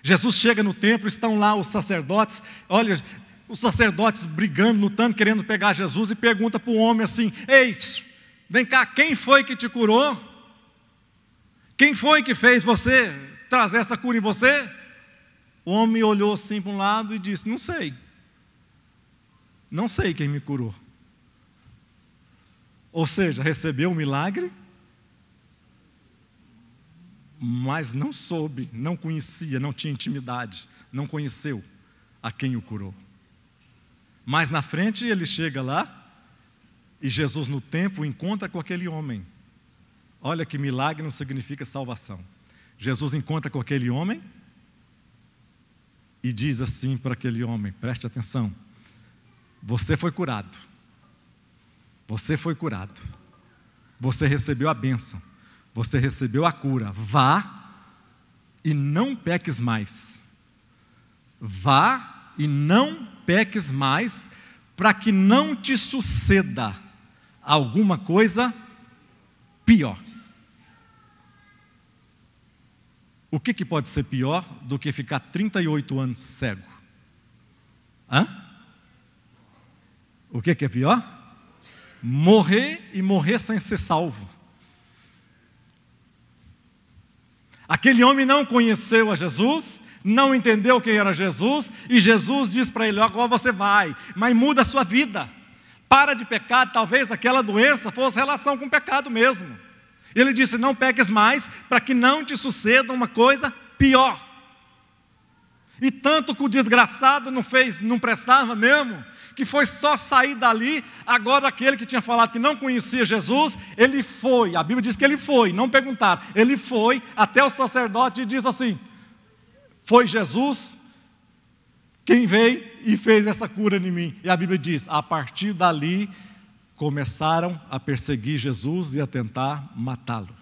A: Jesus chega no templo, estão lá os sacerdotes, olha, os sacerdotes brigando, lutando, querendo pegar Jesus, e pergunta para o homem assim, ei, vem cá, quem foi que te curou? Quem foi que fez você trazer essa cura em você? O homem olhou assim para um lado e disse, não sei. Não sei quem me curou. Ou seja, recebeu o milagre, mas não soube, não conhecia, não tinha intimidade, não conheceu a quem o curou. Mais na frente ele chega lá e Jesus no templo encontra com aquele homem. Olha que milagre não significa salvação. Jesus encontra com aquele homem e diz assim para aquele homem, preste atenção, você foi curado. Você foi curado. Você recebeu a bênção. Você recebeu a cura. Vá e não peques mais. Vá e não peques mais, para que não te suceda alguma coisa pior. O que pode ser pior do que ficar 38 anos cego? Hã? O que é pior? Morrer e morrer sem ser salvo. Aquele homem não conheceu a Jesus, não entendeu quem era Jesus, e Jesus diz para ele, agora você vai, mas muda a sua vida. Para de pecar, talvez aquela doença fosse relação com o pecado mesmo. Ele disse, não peques mais, para que não te suceda uma coisa pior. E tanto que o desgraçado não prestava mesmo, que foi só sair dali. Agora aquele que tinha falado que não conhecia Jesus, ele foi, a Bíblia diz que ele foi, não perguntaram, ele foi até o sacerdote e diz assim, foi Jesus quem veio e fez essa cura em mim. E a Bíblia diz, a partir dali, começaram a perseguir Jesus e a tentar matá-lo.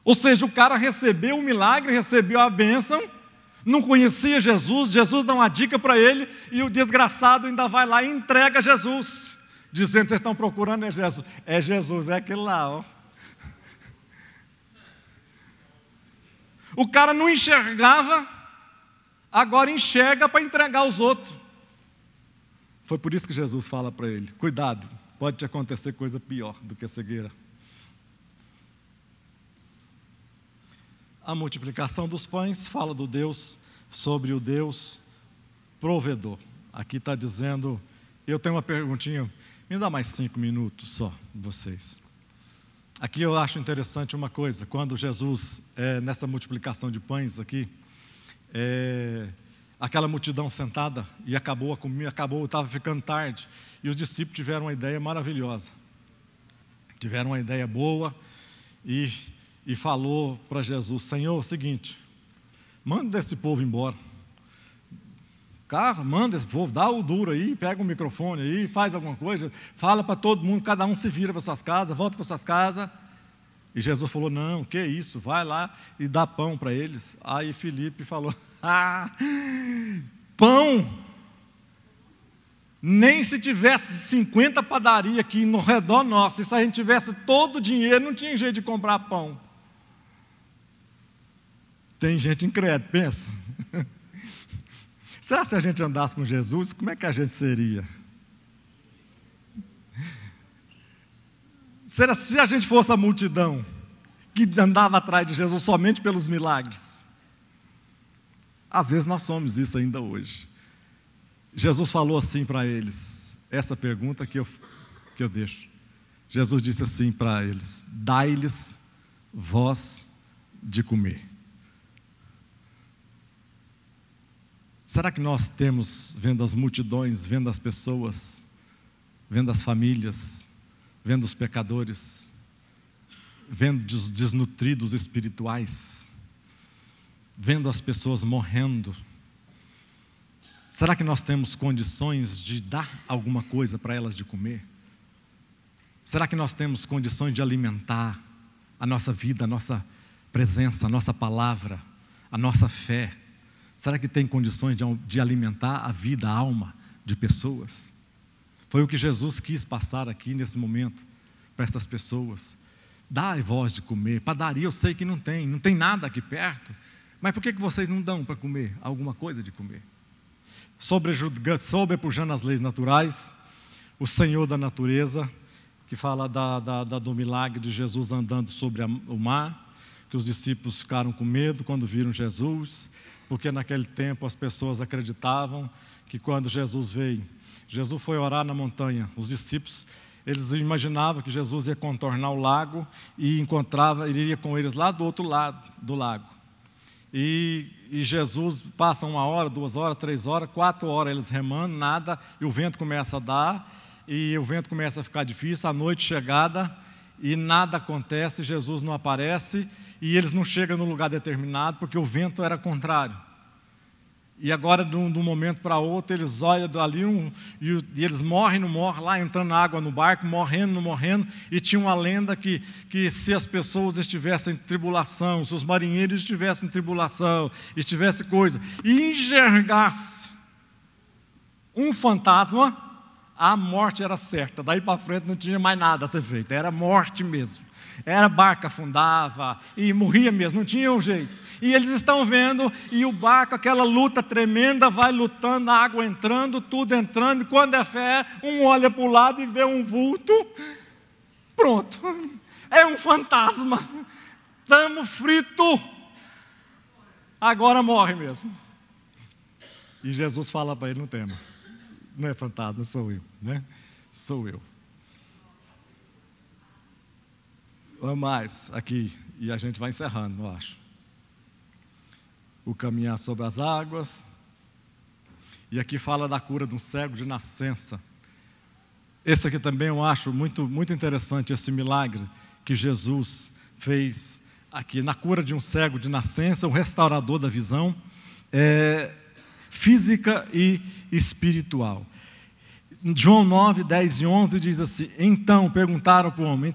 A: Ou seja, o cara recebeu o milagre, recebeu a bênção, não conhecia Jesus, Jesus dá uma dica para ele, e o desgraçado ainda vai lá e entrega Jesus, dizendo, vocês estão procurando é Jesus, é aquele lá, ó. O cara não enxergava, agora enxerga para entregar aos outros. Foi por isso que Jesus fala para ele, cuidado, pode te acontecer coisa pior do que a cegueira. A multiplicação dos pães fala do Deus, sobre o Deus provedor. Aqui está dizendo, eu tenho uma perguntinha, me dá mais 5 minutos só, vocês. Aqui eu acho interessante uma coisa, quando Jesus, nessa multiplicação de pães aqui, aquela multidão sentada, e acabou a comida, estava ficando tarde, e os discípulos tiveram uma ideia maravilhosa, tiveram uma ideia boa, e falou para Jesus, Senhor, é o seguinte, manda esse povo embora, manda esse povo, dá o duro aí, pega o microfone aí, faz alguma coisa, fala para todo mundo, cada um se vira para suas casas, volta para suas casas. E Jesus falou, não, que isso, vai lá e dá pão para eles. Aí Filipe falou, pão? Nem se tivesse 50 padarias aqui no redor nosso, e se a gente tivesse todo o dinheiro, não tinha jeito de comprar pão. Tem gente incrédula, pensa. Será que se a gente andasse com Jesus, como é que a gente seria? Será se a gente fosse a multidão que andava atrás de Jesus somente pelos milagres? Às vezes nós somos isso ainda hoje. Jesus falou assim para eles, essa pergunta que eu deixo. Jesus disse assim para eles, dai-lhes vós de comer. Será que nós temos, vendo as multidões, vendo as pessoas, vendo as famílias, vendo os pecadores, vendo os desnutridos espirituais, vendo as pessoas morrendo, será que nós temos condições de dar alguma coisa para elas de comer? Será que nós temos condições de alimentar a nossa vida, a nossa presença, a nossa palavra, a nossa fé? Será que tem condições de alimentar a vida, a alma de pessoas? Foi o que Jesus quis passar aqui nesse momento para essas pessoas. Dai vós de comer. Padaria eu sei que não tem nada aqui perto. Mas por que vocês não dão para comer alguma coisa de comer? Sobrepujando as leis naturais, o Senhor da natureza, que fala do milagre de Jesus andando sobre o mar, que os discípulos ficaram com medo quando viram Jesus, porque naquele tempo as pessoas acreditavam que quando Jesus veio, Jesus foi orar na montanha, os discípulos, eles imaginavam que Jesus ia contornar o lago e iria com eles lá do outro lado do lago. E Jesus passa 1 hora, 2 horas, 3 horas, 4 horas eles remando, nada, e o vento começa a dar, e o vento começa a ficar difícil, a noite chegada, e nada acontece, Jesus não aparece, e eles não chegam no lugar determinado, porque o vento era contrário. E agora, de um momento para outro, eles olham ali, e eles morrem, não morrem, lá entrando água no barco, morrendo, não morrendo, e tinha uma lenda que se as pessoas estivessem em tribulação, se os marinheiros estivessem em tribulação, estivesse coisa, e enxergasse um fantasma, a morte era certa, daí para frente não tinha mais nada a ser feito, era morte mesmo. Era barco afundava e morria mesmo, não tinha um jeito. E eles estão vendo, e o barco, aquela luta tremenda, vai lutando, a água entrando, tudo entrando, e quando é fé, um olha para o lado e vê um vulto, pronto, é um fantasma, estamos fritos, agora morre mesmo. E Jesus fala para ele, não tema, não é fantasma, sou eu, né? Sou eu. Vamos mais aqui, e a gente vai encerrando, eu acho. O caminhar sobre as águas. E aqui fala da cura de um cego de nascença. Esse aqui também eu acho muito, muito interessante, esse milagre que Jesus fez aqui. Na cura de um cego de nascença, o restaurador da visão, física e espiritual. João 9, 10 e 11 diz assim, então perguntaram para o homem,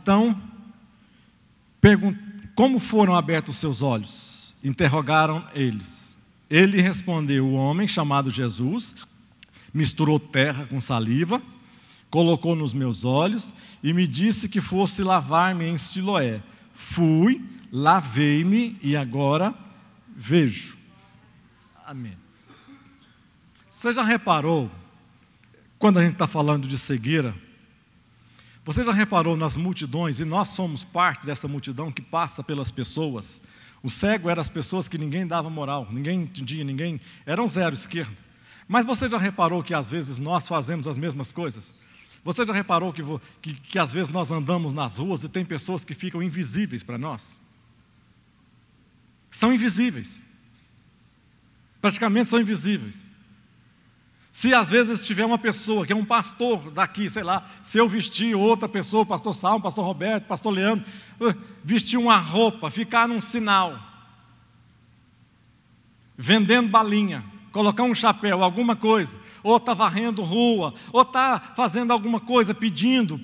A: como foram abertos os seus olhos? Interrogaram eles. Ele respondeu, o homem chamado Jesus, misturou terra com saliva, colocou nos meus olhos e me disse que fosse lavar-me em Siloé. Fui, lavei-me e agora vejo. Amém. Você já reparou, quando a gente está falando de cegueira, você já reparou nas multidões, e nós somos parte dessa multidão que passa pelas pessoas. O cego eram as pessoas que ninguém dava moral, ninguém entendia, eram zero esquerda. Mas você já reparou que às vezes nós fazemos as mesmas coisas? Você já reparou que às vezes nós andamos nas ruas e tem pessoas que ficam invisíveis para nós? São invisíveis. Praticamente são invisíveis. Se às vezes tiver uma pessoa que é um pastor daqui, sei lá, se eu vestir outra pessoa, o pastor Salmo, o pastor Roberto, o pastor Leandro, vestir uma roupa, ficar num sinal, vendendo balinha, colocar um chapéu, alguma coisa, ou está varrendo rua, ou está fazendo alguma coisa, pedindo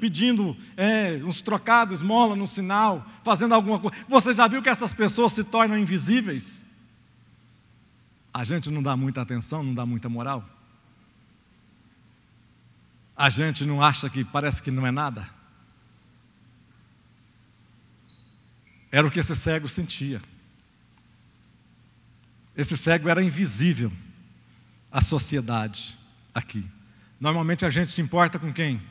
A: uns trocados, esmola no sinal, fazendo alguma coisa. Você já viu que essas pessoas se tornam invisíveis? A gente não dá muita atenção, não dá muita moral? A gente não acha que parece que não é nada? Era o que esse cego sentia. Esse cego era invisível à sociedade aqui. Normalmente a gente se importa com quem?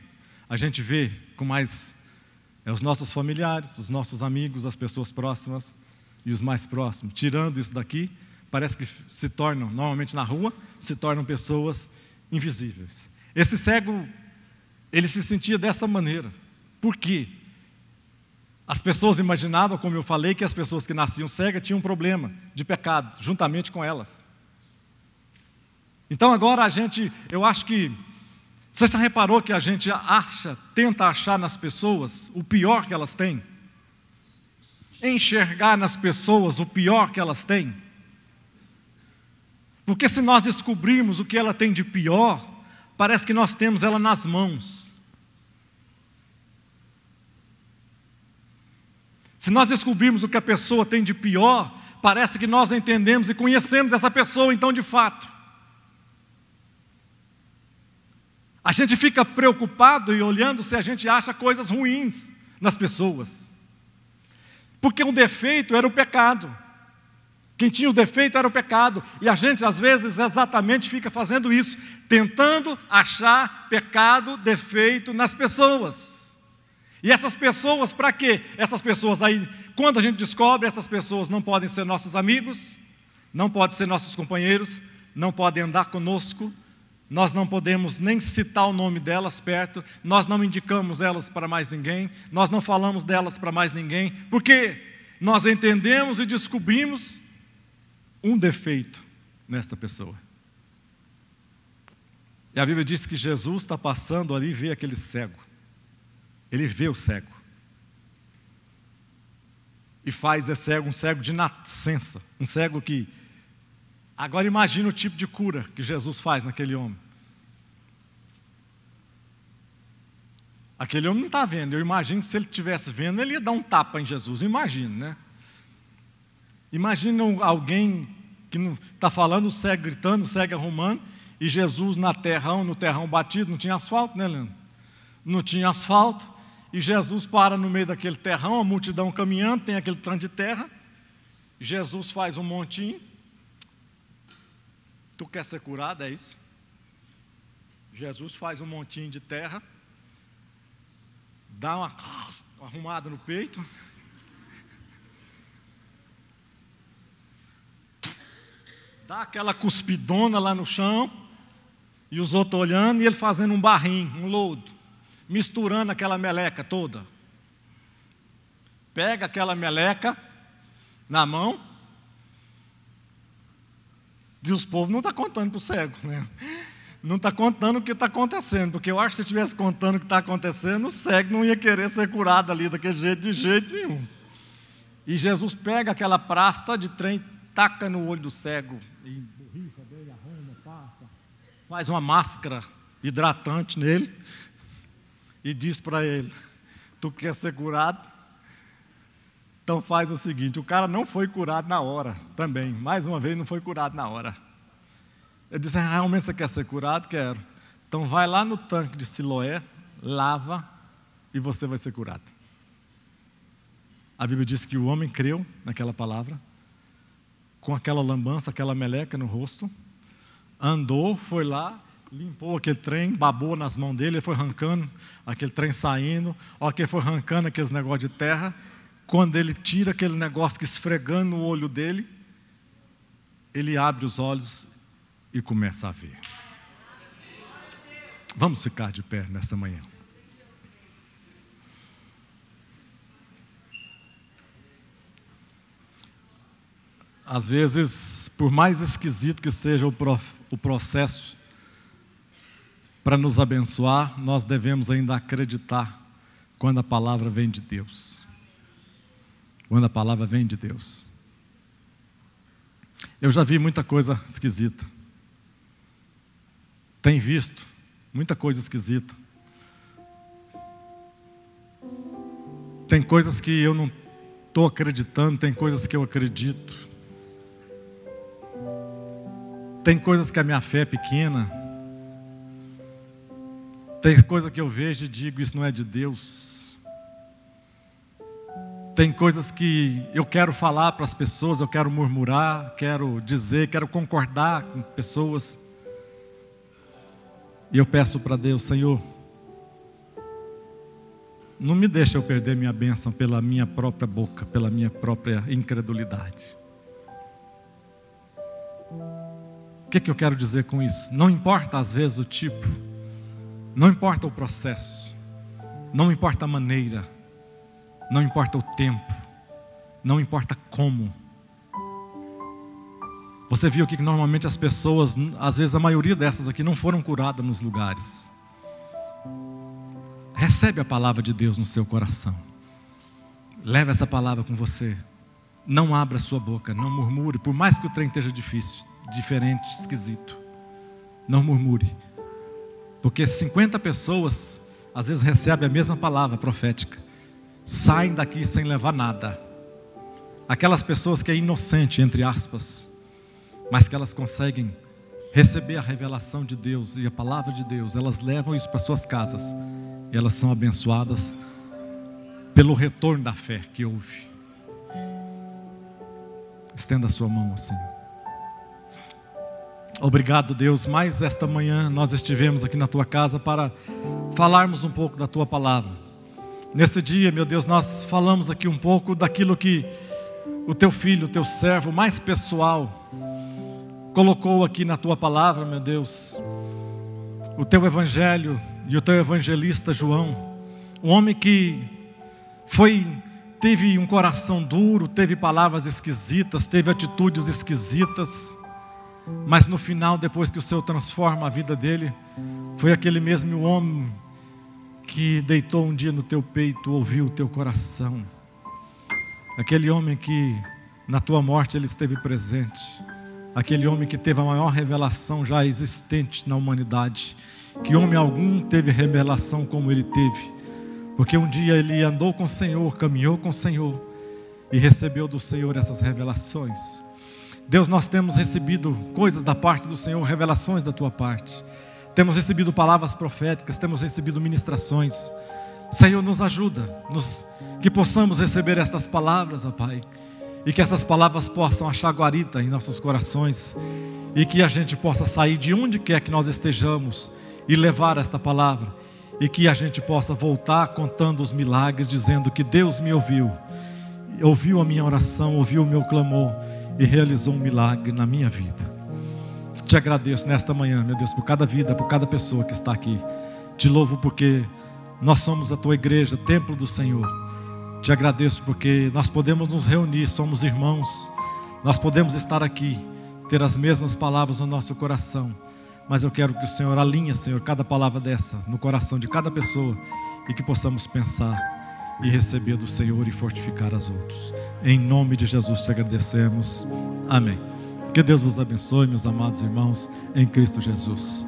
A: A gente vê com mais os nossos familiares, os nossos amigos, as pessoas próximas e os mais próximos. Tirando isso daqui, parece que se tornam, normalmente na rua, se tornam pessoas invisíveis. Esse cego, ele se sentia dessa maneira. Por quê? As pessoas imaginavam, como eu falei, que as pessoas que nasciam cegas tinham um problema de pecado, juntamente com elas. Então agora eu acho que, você já reparou que a gente tenta achar nas pessoas o pior que elas têm? Enxergar nas pessoas o pior que elas têm? Porque se nós descobrirmos o que ela tem de pior, parece que nós temos ela nas mãos. Se nós descobrirmos o que a pessoa tem de pior, parece que nós entendemos e conhecemos essa pessoa, então, de fato. A gente fica preocupado e olhando se a gente acha coisas ruins nas pessoas. Porque o defeito era o pecado. Quem tinha o defeito era o pecado. E a gente, às vezes, exatamente fica fazendo isso, tentando achar pecado, defeito nas pessoas. E essas pessoas, para quê? Essas pessoas aí, quando a gente descobre, essas pessoas não podem ser nossos amigos, não podem ser nossos companheiros, não podem andar conosco, nós não podemos nem citar o nome delas perto, nós não indicamos elas para mais ninguém, nós não falamos delas para mais ninguém, porque nós entendemos e descobrimos um defeito nesta pessoa. E a Bíblia diz que Jesus está passando ali e vê aquele cego. Ele vê o cego. E faz esse cego um cego de nascença. Um cego que... Agora imagina o tipo de cura que Jesus faz naquele homem. Aquele homem não está vendo. Eu imagino que se ele estivesse vendo, ele ia dar um tapa em Jesus. Imagina, né? Imagina alguém que está falando, o cego gritando, o cego arrumando, e Jesus no terrão batido, não tinha asfalto, né, Leandro? Não tinha asfalto, e Jesus para no meio daquele terrão, a multidão caminhando, tem aquele tanto de terra, Jesus faz um montinho. Tu quer ser curado, é isso? Jesus faz um montinho de terra, dá uma arrumada no peito, dá aquela cuspidona lá no chão, e os outros olhando, e ele fazendo um barrinho, um lodo, misturando aquela meleca toda. Pega aquela meleca na mão, e os povos não estão contando para o cego, né? Não está contando o que está acontecendo, porque eu acho que se estivesse contando o que está acontecendo, o cego não ia querer ser curado ali daquele jeito, de jeito nenhum. E Jesus pega aquela prasta de trem, taca no olho do cego, e borrifa dele, arruma, passa, faz uma máscara hidratante nele, e diz para ele: tu quer ser curado? Então faz o seguinte, o cara não foi curado na hora também, mais uma vez não foi curado na hora. Ele disse: realmente você quer ser curado? Quero. Então vai lá no tanque de Siloé, lava e você vai ser curado. A Bíblia diz que o homem creu naquela palavra, com aquela lambança, aquela meleca no rosto, andou, foi lá, limpou aquele trem, babou nas mãos dele, ele foi arrancando aquele trem saindo, ó, que ele foi arrancando aqueles negócios de terra. Quando ele tira aquele negócio que esfregando no olho dele, ele abre os olhos e começa a ver. Vamos ficar de pé nessa manhã. Às vezes, por mais esquisito que seja o processo para nos abençoar, nós devemos ainda acreditar quando a palavra vem de Deus. Quando a palavra vem de Deus. Eu já vi muita coisa esquisita. Tem visto muita coisa esquisita. Tem coisas que eu não estou acreditando, tem coisas que eu acredito. Tem coisas que a minha fé é pequena. Tem coisas que eu vejo e digo: isso não é de Deus. Tem coisas que eu quero falar para as pessoas, eu quero murmurar, quero dizer, quero concordar com pessoas. E eu peço para Deus: Senhor, não me deixe eu perder minha bênção pela minha própria boca, pela minha própria incredulidade. O que eu quero dizer com isso? Não importa às vezes o tipo, não importa o processo, não importa a maneira, não importa o tempo, não importa como. Você viu aqui que normalmente as pessoas, às vezes a maioria dessas aqui não foram curadas nos lugares. Recebe a palavra de Deus no seu coração. Leve essa palavra com você. Não abra sua boca, não murmure, por mais que o trem esteja difícil, diferente, esquisito. Não murmure. Porque 50 pessoas, às vezes recebem a mesma palavra profética. Saem daqui sem levar nada. Aquelas pessoas que é inocente, entre aspas, mas que elas conseguem receber a revelação de Deus e a palavra de Deus, elas levam isso para suas casas e elas são abençoadas pelo retorno da fé que houve. Estenda a sua mão assim. Obrigado, Deus, mais esta manhã nós estivemos aqui na tua casa para falarmos um pouco da tua palavra. Nesse dia, meu Deus, nós falamos aqui um pouco daquilo que o teu filho, o teu servo mais pessoal colocou aqui na tua palavra, meu Deus. O teu evangelho e o teu evangelista João, um homem que foi teve um coração duro, teve palavras esquisitas, teve atitudes esquisitas, mas no final, depois que o Senhor transforma a vida dele, foi aquele mesmo homem que deitou um dia no teu peito, ouviu o teu coração. Aquele homem que na tua morte ele esteve presente. Aquele homem que teve a maior revelação já existente na humanidade. Que homem algum teve revelação como ele teve. Porque um dia ele andou com o Senhor, caminhou com o Senhor e recebeu do Senhor essas revelações. Deus, nós temos recebido coisas da parte do Senhor, revelações da tua parte. Temos recebido palavras proféticas, temos recebido ministrações. Senhor, nos ajuda, que possamos receber estas palavras, ó Pai, e que essas palavras possam achar guarita em nossos corações, e que a gente possa sair de onde quer que nós estejamos e levar esta palavra, e que a gente possa voltar contando os milagres, dizendo que Deus me ouviu a minha oração, ouviu o meu clamor e realizou um milagre na minha vida. Te agradeço nesta manhã, meu Deus, por cada vida, por cada pessoa que está aqui. Te louvo porque nós somos a tua igreja, templo do Senhor. Te agradeço porque nós podemos nos reunir, somos irmãos. Nós podemos estar aqui, ter as mesmas palavras no nosso coração. Mas eu quero que o Senhor alinhe, Senhor, cada palavra dessa no coração de cada pessoa, e que possamos pensar e receber do Senhor e fortificar as outros. Em nome de Jesus te agradecemos. Amém. Que Deus vos abençoe, meus amados irmãos, em Cristo Jesus.